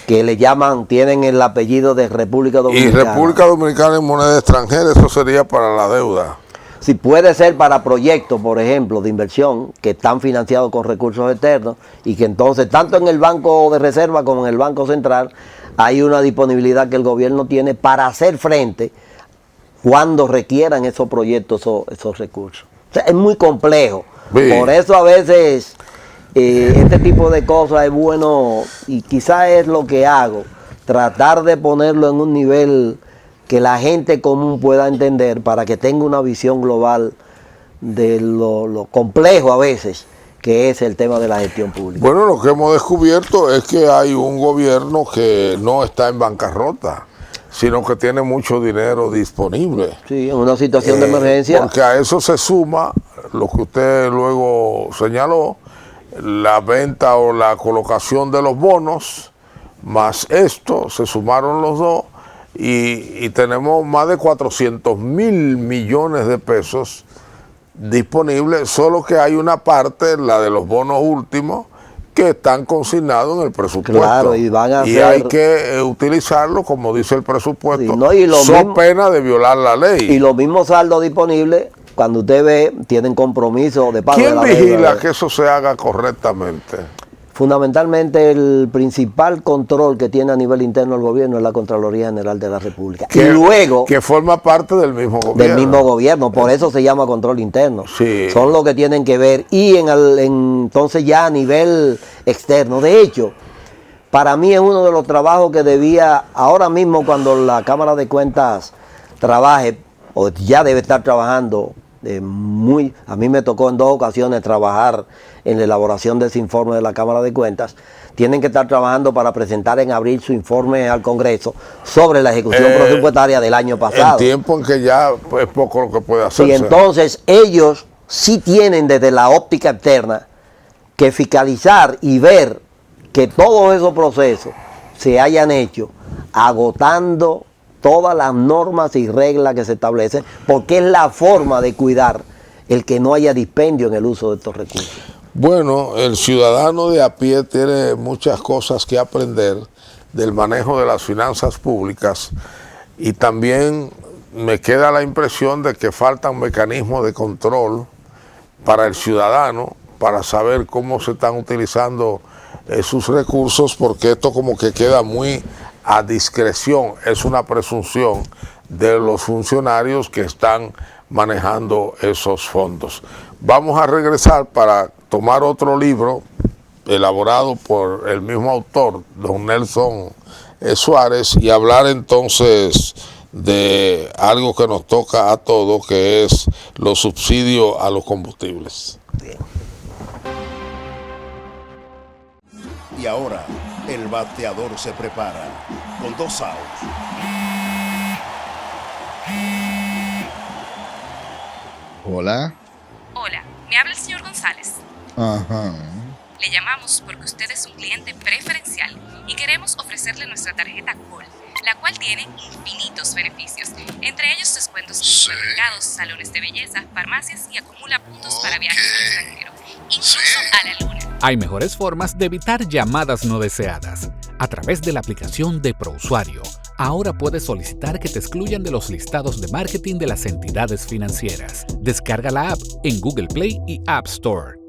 que le llaman, tienen el apellido de República Dominicana. Y República Dominicana en moneda extranjera, eso sería para la deuda. Si puede ser para proyectos, por ejemplo, de inversión que están financiados con recursos externos y que entonces tanto en el Banco de Reserva como en el Banco Central hay una disponibilidad que el gobierno tiene para hacer frente cuando requieran esos proyectos, esos recursos. O sea, es muy complejo. Sí. Por eso a veces este tipo de cosas es bueno, y quizás es lo que hago, tratar de ponerlo en un nivel que la gente común pueda entender para que tenga una visión global de lo complejo a veces que es el tema de la gestión pública. Bueno, lo que hemos descubierto es que hay un gobierno que no está en bancarrota, sino que tiene mucho dinero disponible. Sí, en una situación de emergencia. Porque a eso se suma lo que usted luego señaló, la venta o la colocación de los bonos, más esto, se sumaron los dos, y tenemos más de 400 mil millones de pesos disponibles, solo que hay una parte, la de los bonos últimos, que están consignados en el presupuesto. Claro, y van a hay que utilizarlo, como dice el presupuesto, sí, ¿no? Y pena de violar la ley. Y los mismos saldos disponibles, cuando usted ve, tienen compromiso de pago de la deuda. ¿Quién vigila que eso se haga correctamente? Fundamentalmente el principal control que tiene a nivel interno el gobierno es la Contraloría General de la República. Y luego... Que forma parte del mismo gobierno. Del mismo gobierno, por eso se llama control interno. Sí. Son los que tienen que ver. Y entonces ya a nivel externo. De hecho, para mí es uno de los trabajos que debía, ahora mismo cuando la Cámara de Cuentas trabaje, o ya debe estar trabajando, a mí me tocó en 2 ocasiones trabajar en la elaboración de ese informe de la Cámara de Cuentas. Tienen que estar trabajando para presentar en abril su informe al Congreso sobre la ejecución presupuestaria del año pasado. En tiempo en que ya es poco lo que puede hacerse. Y entonces ellos sí tienen desde la óptica externa que fiscalizar y ver que todos esos procesos se hayan hecho agotando todas las normas y reglas que se establecen, porque es la forma de cuidar el que no haya dispendio en el uso de estos recursos. Bueno, el ciudadano de a pie tiene muchas cosas que aprender del manejo de las finanzas públicas, y también me queda la impresión de que faltan mecanismos de control para el ciudadano, para saber cómo se están utilizando sus recursos, porque esto como que queda muy a discreción, es una presunción de los funcionarios que están manejando esos fondos. Vamos a regresar para tomar otro libro elaborado por el mismo autor, don Nelson Suárez, y hablar entonces de algo que nos toca a todos, que es los subsidios a los combustibles. Y ahora, El bateador se prepara con 2 outs. Hola. Hola, me habla el señor González. Ajá. Le llamamos porque usted es un cliente preferencial y queremos ofrecerle nuestra tarjeta Col, la cual tiene infinitos beneficios, entre ellos descuentos en supermercados, salones de belleza, farmacias y acumula puntos para viajes al extranjero, incluso a la luna. Hay mejores formas de evitar llamadas no deseadas. A través de la aplicación de ProUsuario, ahora puedes solicitar que te excluyan de los listados de marketing de las entidades financieras. Descarga la app en Google Play y App Store.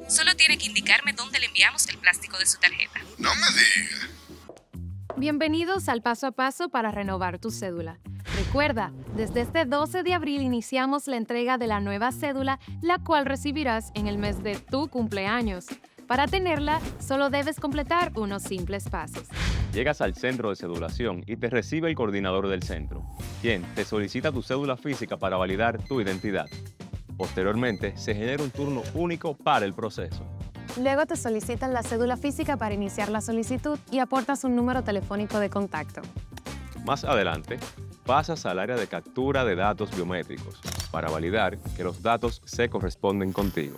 Solo tiene que indicarme dónde le enviamos el plástico de su tarjeta. No me diga. Bienvenidos al paso a paso para renovar tu cédula. Recuerda, desde este 12 de abril iniciamos la entrega de la nueva cédula, la cual recibirás en el mes de tu cumpleaños. Para tenerla, solo debes completar unos simples pasos. Llegas al centro de cedulación y te recibe el coordinador del centro, quien te solicita tu cédula física para validar tu identidad. Posteriormente, se genera un turno único para el proceso. Luego te solicitan la cédula física para iniciar la solicitud y aportas un número telefónico de contacto. Más adelante, pasas al área de captura de datos biométricos para validar que los datos se corresponden contigo.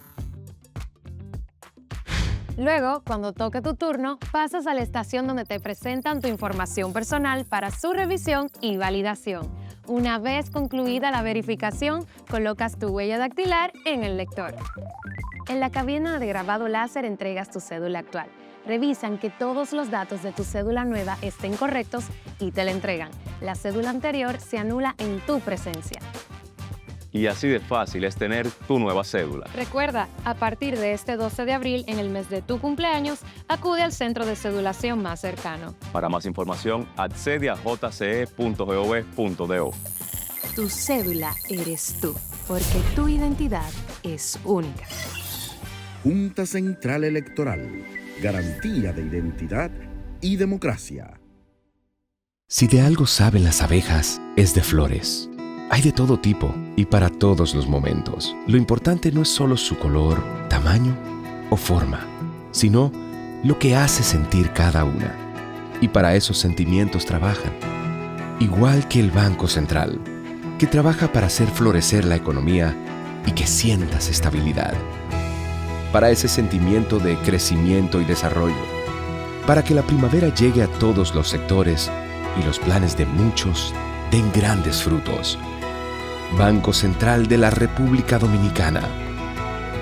Luego, cuando toque tu turno, pasas a la estación donde te presentan tu información personal para su revisión y validación. Una vez concluida la verificación, colocas tu huella dactilar en el lector. En la cabina de grabado láser entregas tu cédula actual. Revisan que todos los datos de tu cédula nueva estén correctos y te la entregan. La cédula anterior se anula en tu presencia. Y así de fácil es tener tu nueva cédula. Recuerda, a partir de este 12 de abril, en el mes de tu cumpleaños, acude al centro de cedulación más cercano. Para más información, accede a jce.gov.do. Tu cédula eres tú, porque tu identidad es única. Junta Central Electoral. Garantía de identidad y democracia. Si de algo saben las abejas, es de flores. Hay de todo tipo y para todos los momentos. Lo importante no es solo su color, tamaño o forma, sino lo que hace sentir cada una. Y para esos sentimientos trabajan. Igual que el Banco Central, que trabaja para hacer florecer la economía y que sientas estabilidad. Para ese sentimiento de crecimiento y desarrollo. Para que la primavera llegue a todos los sectores y los planes de muchos den grandes frutos. Banco Central de la República Dominicana,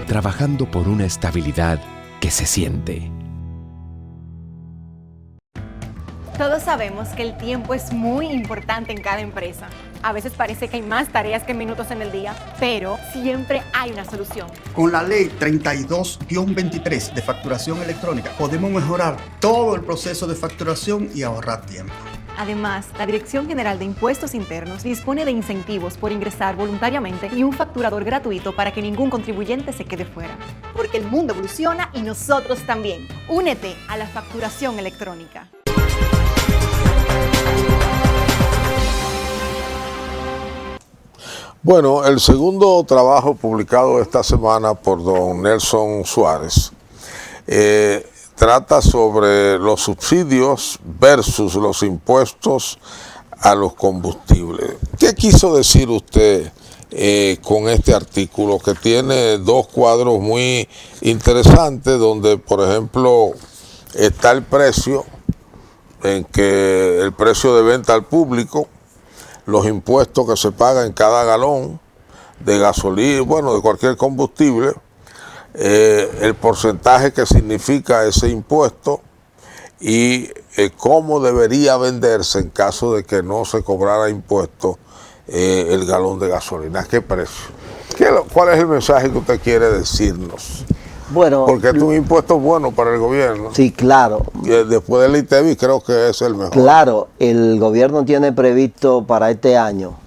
trabajando por una estabilidad que se siente. Todos sabemos que el tiempo es muy importante en cada empresa. A veces parece que hay más tareas que minutos en el día, pero siempre hay una solución. Con la ley 32-23 de facturación electrónica podemos mejorar todo el proceso de facturación y ahorrar tiempo. Además, la Dirección General de Impuestos Internos dispone de incentivos por ingresar voluntariamente y un facturador gratuito para que ningún contribuyente se quede fuera. Porque el mundo evoluciona y nosotros también. Únete a la facturación electrónica. Bueno, el segundo trabajo publicado esta semana por don Nelson Suárez trata sobre los subsidios versus los impuestos a los combustibles. ¿Qué quiso decir usted con este artículo, que tiene dos cuadros muy interesantes, donde, por ejemplo, está el precio, en que el precio de venta al público, los impuestos que se pagan en cada galón de gasolina, bueno, de cualquier combustible, el porcentaje que significa ese impuesto y cómo debería venderse en caso de que no se cobrara impuesto el galón de gasolina. ¿A qué precio? ¿Cuál es el mensaje que usted quiere decirnos? Bueno, porque es un impuesto bueno para el gobierno. Sí, claro. Y después del ITEVI creo que es el mejor. Claro, el gobierno tiene previsto para este año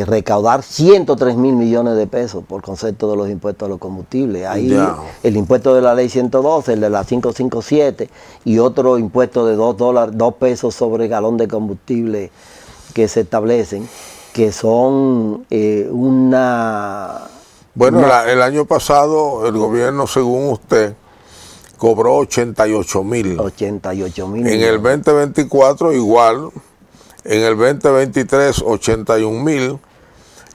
recaudar 103 mil millones de pesos por concepto de los impuestos a los combustibles. Ahí el impuesto de la ley 112, el de la 557 y otro impuesto de $2 pesos sobre galón de combustible que se establecen, que son una... Bueno, el año pasado el gobierno, según usted, cobró 88,000. 88,000. En el 2024 igual. En el 2023, 81,000.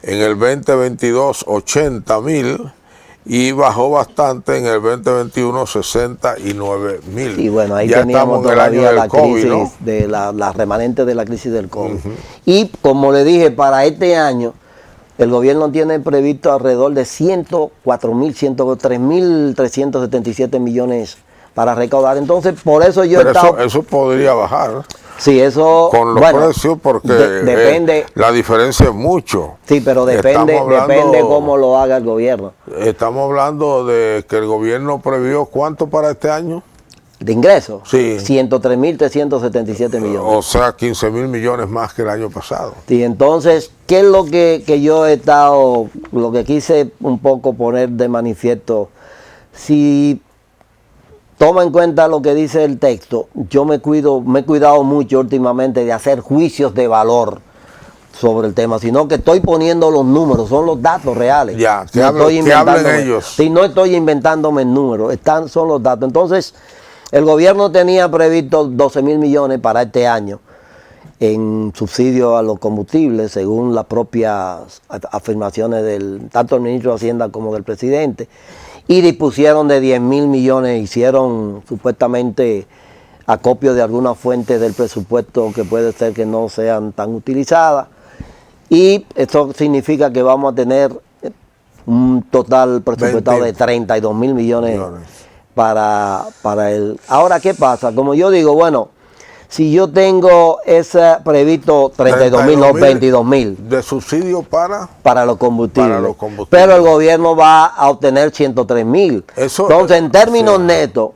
En el 2022, 80,000. Y bajó bastante en el 2021, 69,000. Y bueno, ahí ya teníamos estamos en el año todavía del la COVID, crisis, ¿no? de la remanente de la crisis del COVID. Y como le dije, para este año, el gobierno tiene previsto alrededor de 3.77 millones para recaudar. Entonces, por eso yo he estado... Eso podría bajar. Sí, eso... Con los precios, porque depende, la diferencia es mucho. Sí, pero depende cómo lo haga el gobierno. Estamos hablando de que el gobierno previó ¿cuánto para este año? ¿De ingresos? Sí. 103.377 millones. O sea, 15,000 millones más que el año pasado. Sí, entonces, ¿qué es lo que yo he estado, lo que quise un poco poner de manifiesto? Si toma en cuenta lo que dice el texto, yo me he cuidado mucho últimamente de hacer juicios de valor sobre el tema, sino que estoy poniendo los números, son los datos reales. Ya, que hablen ellos. Sí, no estoy inventándome el número, son los datos. Entonces, el gobierno tenía previsto 12,000 millones para este año en subsidio a los combustibles, según las propias afirmaciones tanto del ministro de Hacienda como del presidente. Y dispusieron de 10,000 millones, hicieron supuestamente acopio de algunas fuentes del presupuesto que puede ser que no sean tan utilizadas. Y eso significa que vamos a tener un total presupuestado de 32,000 millones para el... Ahora, ¿qué pasa? Como yo digo, bueno, si yo tengo ese previsto 32,000, no 22,000. ¿De subsidio para los combustibles? Pero el gobierno va a obtener 103,000. Entonces, en términos netos,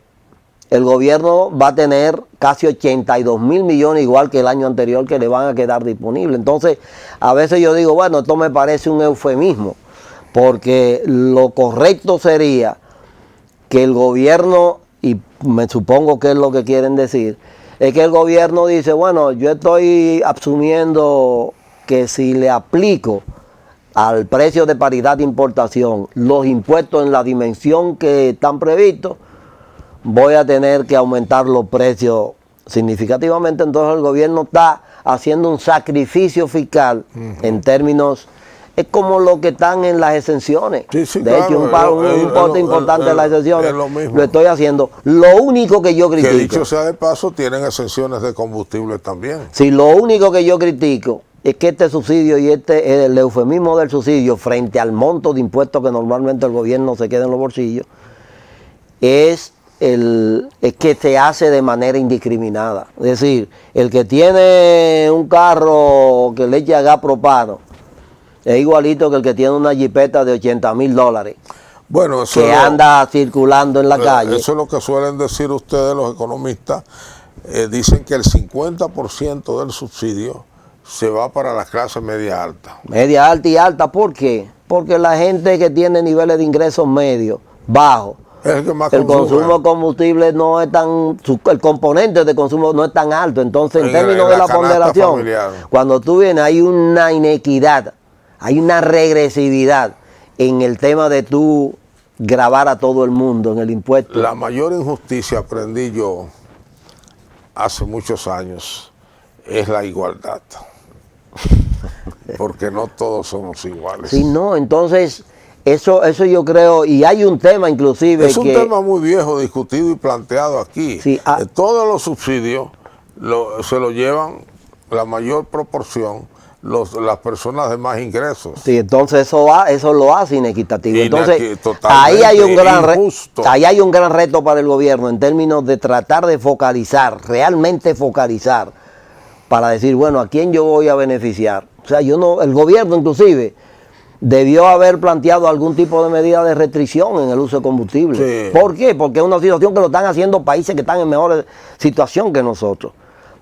el gobierno va a tener casi 82,000 millones, igual que el año anterior, que le van a quedar disponibles. Entonces, a veces yo digo, bueno, esto me parece un eufemismo, porque lo correcto sería que el gobierno, y me supongo que es lo que quieren decir, es que el gobierno dice, bueno, yo estoy asumiendo que si le aplico al precio de paridad de importación los impuestos en la dimensión que están previstos, voy a tener que aumentar los precios significativamente. Entonces el gobierno está haciendo un sacrificio fiscal en términos... Es como lo que están en las exenciones. De hecho, un importe importante de las exenciones lo estoy haciendo. Lo único que yo critico... Que dicho sea de paso, tienen exenciones de combustible también. Sí, lo único que yo critico es que este subsidio y el eufemismo del subsidio frente al monto de impuestos que normalmente el gobierno se queda en los bolsillos, es que se hace de manera indiscriminada. Es decir, el que tiene un carro que le echa gas propano, es igualito que el que tiene una jipeta de $80,000 bueno, que anda circulando en la calle. Eso es lo que suelen decir ustedes los economistas. Dicen que el 50% del subsidio se va para la clase media alta. Media alta y alta, ¿por qué? Porque la gente que tiene niveles de ingresos medios, bajos, el consumo de combustible no es tan, el componente de consumo no es tan alto. Entonces, en términos de la ponderación, familiar, cuando tú vienes, hay una inequidad, hay una regresividad en el tema de tú gravar a todo el mundo en el impuesto. La mayor injusticia, aprendí yo hace muchos años, es la igualdad. Porque no todos somos iguales. Sí, no, entonces... Eso yo creo, y hay un tema inclusive es un tema muy viejo, discutido y planteado aquí. Sí, todos los subsidios se lo llevan la mayor proporción las personas de más ingresos. Sí, entonces eso lo hace inequitativo. Entonces ahí hay un gran reto para el gobierno en términos de tratar de focalizar, realmente focalizar, para decir, bueno, ¿a quién yo voy a beneficiar? O sea, el gobierno inclusive debió haber planteado algún tipo de medida de restricción en el uso de combustible. Sí. ¿Por qué? Porque es una situación que lo están haciendo países que están en mejor situación que nosotros.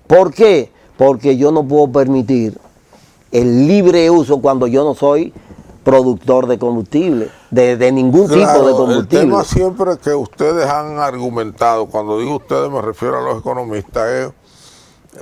¿Por qué? Porque yo no puedo permitir el libre uso cuando yo no soy productor de combustible, de ningún tipo de combustible. El tema siempre que ustedes han argumentado, cuando digo ustedes me refiero a los economistas, es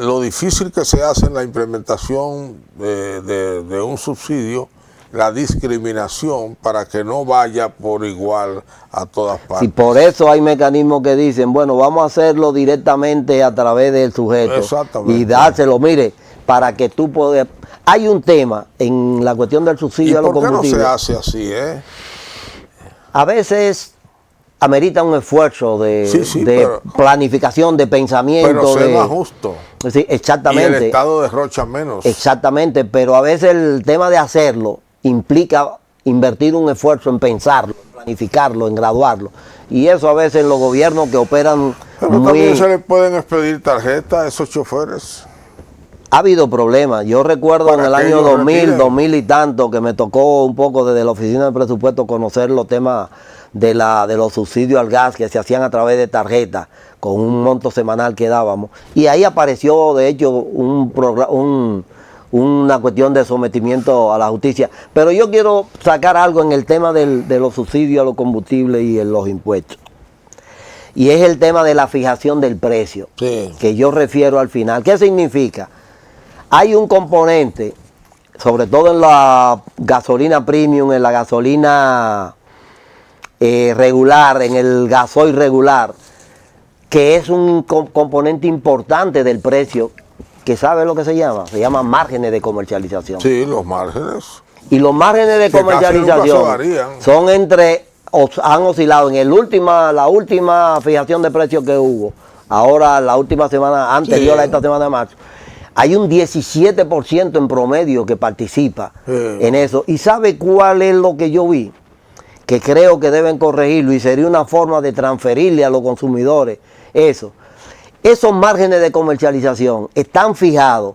lo difícil que se hace en la implementación de un subsidio, la discriminación para que no vaya por igual a todas partes. Y por eso hay mecanismos que dicen, bueno, vamos a hacerlo directamente a través del sujeto. Exactamente. Y dárselo, mire, para que tú puedas... Hay un tema en la cuestión del subsidio a los combustibles. ¿Por qué no se hace así, A veces amerita un esfuerzo de pero, planificación, de pensamiento. Pero sea más justo. Sí, exactamente. Y el Estado derrocha menos. Exactamente, pero a veces el tema de hacerlo implica invertir un esfuerzo en pensarlo, en planificarlo, en graduarlo. Y eso a veces en los gobiernos que operan pero también se le pueden expedir tarjetas a esos choferes. Ha habido problemas. Yo recuerdo en el año 2000 y tanto, que me tocó un poco desde la oficina de presupuesto conocer los temas de los subsidios al gas que se hacían a través de tarjetas con un monto semanal que dábamos. Y ahí apareció, de hecho, una cuestión de sometimiento a la justicia. Pero yo quiero sacar algo en el tema de los subsidios a los combustibles y en los impuestos. Y es el tema de la fijación del precio, que yo refiero al final. ¿Qué significa? Hay un componente, sobre todo en la gasolina premium, en la gasolina regular, en el gasoil regular, que es un componente importante del precio, que ¿sabe lo que se llama? Se llama márgenes de comercialización. Sí, los márgenes. Y los márgenes de comercialización son han oscilado en la última fijación de precios que hubo, ahora la última semana anterior a esta semana de marzo. Hay un 17% en promedio que participa en eso. ¿Y sabe cuál es lo que yo vi? Que creo que deben corregirlo y sería una forma de transferirle a los consumidores eso. Esos márgenes de comercialización están fijados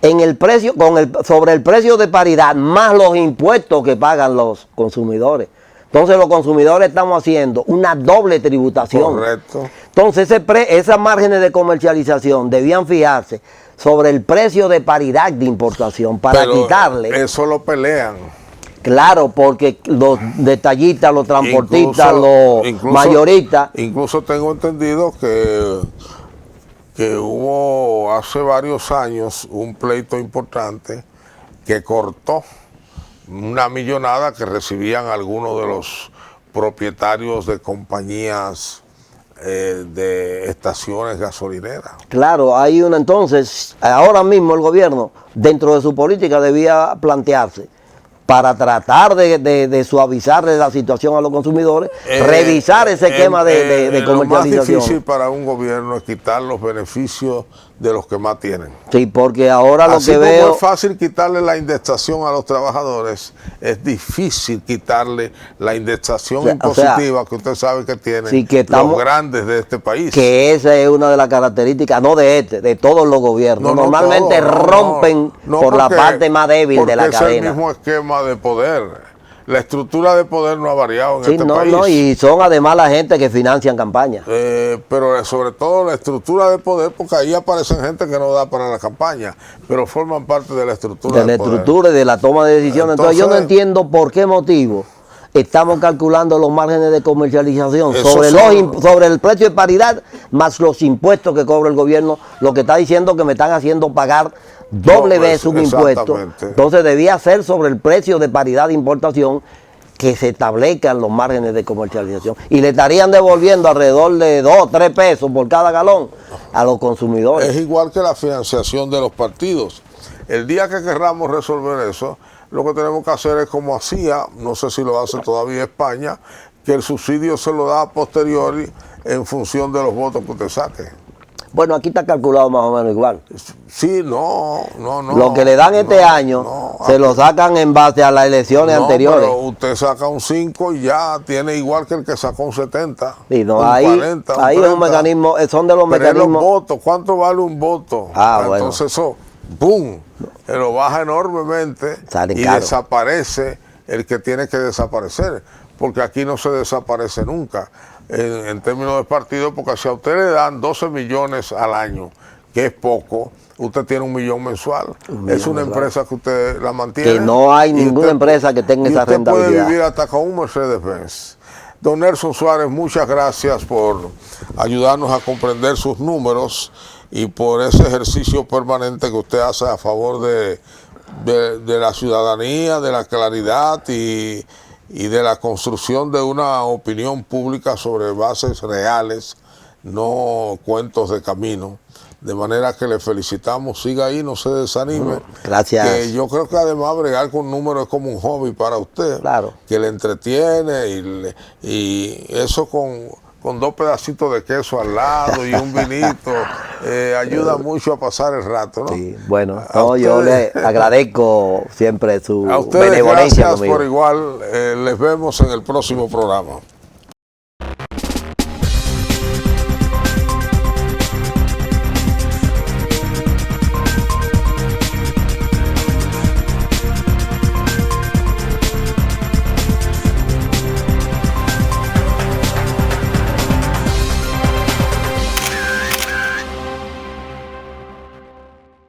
en el precio, sobre el precio de paridad, más los impuestos que pagan los consumidores. Entonces los consumidores estamos haciendo una doble tributación. Correcto. Entonces esas márgenes de comercialización debían fijarse sobre el precio de paridad de importación para quitarle. Eso lo pelean. Claro, porque los detallistas, los transportistas, los mayoristas. Incluso tengo entendido que hubo hace varios años un pleito importante que cortó una millonada que recibían algunos de los propietarios de compañías de estaciones gasolineras. Claro, hay una entonces, ahora mismo el gobierno, dentro de su política, debía plantearse, para tratar de suavizarle la situación a los consumidores, revisar ese esquema de comercialización. Lo más difícil para un gobierno es quitar los beneficios de los que más tienen. Sí, porque ahora lo Así que como veo... es fácil quitarle la indexación a los trabajadores, es difícil quitarle la indexación impositiva que usted sabe que tienen los grandes de este país. Que esa es una de las características, no de todos los gobiernos. Normalmente rompen por la parte más débil de la cadena. Es el mismo esquema de poder. La estructura de poder no ha variado en este país. Y son además la gente que financian campañas. Pero sobre todo la estructura de poder, porque ahí aparecen gente que no da para la campaña, pero forman parte de la estructura de la estructura y de la toma de decisiones. Entonces yo no entiendo por qué motivo estamos calculando los márgenes de comercialización sobre el precio de paridad más los impuestos que cobra el gobierno, lo que está diciendo que me están haciendo pagar doble vez un impuesto. Entonces debía ser sobre el precio de paridad de importación que se establezcan los márgenes de comercialización y le estarían devolviendo alrededor de 2 o 3 pesos por cada galón a los consumidores. Es igual que la financiación de los partidos. El día que querramos resolver eso, lo que tenemos que hacer es como hacía, no sé si lo hace todavía España, que el subsidio se lo da a posteriori en función de los votos que usted saque. Bueno, aquí está calculado más o menos igual. Sí, no. Lo que le dan este año se lo sacan en base a las elecciones anteriores. Pero usted saca un 5 y ya tiene igual que el que sacó un 70. Sí, no, un ahí 40, un ahí 30. es un mecanismo, son de los pero mecanismos. Los votos, ¿cuánto vale un voto? Entonces eso, ¡boom! Se lo baja enormemente y desaparece el que tiene que desaparecer. Porque aquí no se desaparece nunca. En términos de partido, porque si a usted le dan 12 millones al año, que es poco, usted tiene 1 millón mensual. Es una empresa que usted la mantiene. Que no hay ninguna empresa que tenga esa rentabilidad. Puede vivir hasta con un Mercedes-Benz. Don Nelson Suárez, muchas gracias por ayudarnos a comprender sus números y por ese ejercicio permanente que usted hace a favor de de la ciudadanía, de la claridad y de la construcción de una opinión pública sobre bases reales, no cuentos de camino. De manera que le felicitamos, siga ahí, no se desanime. Gracias. Que yo creo que además bregar con números es como un hobby para usted. Claro. Que le entretiene y eso con 2 pedacitos de queso al lado y un vinito, ayuda mucho a pasar el rato, ¿no? Sí, bueno, yo le agradezco siempre su a ustedes, benevolencia gracias conmigo. por igual, les vemos en el próximo programa.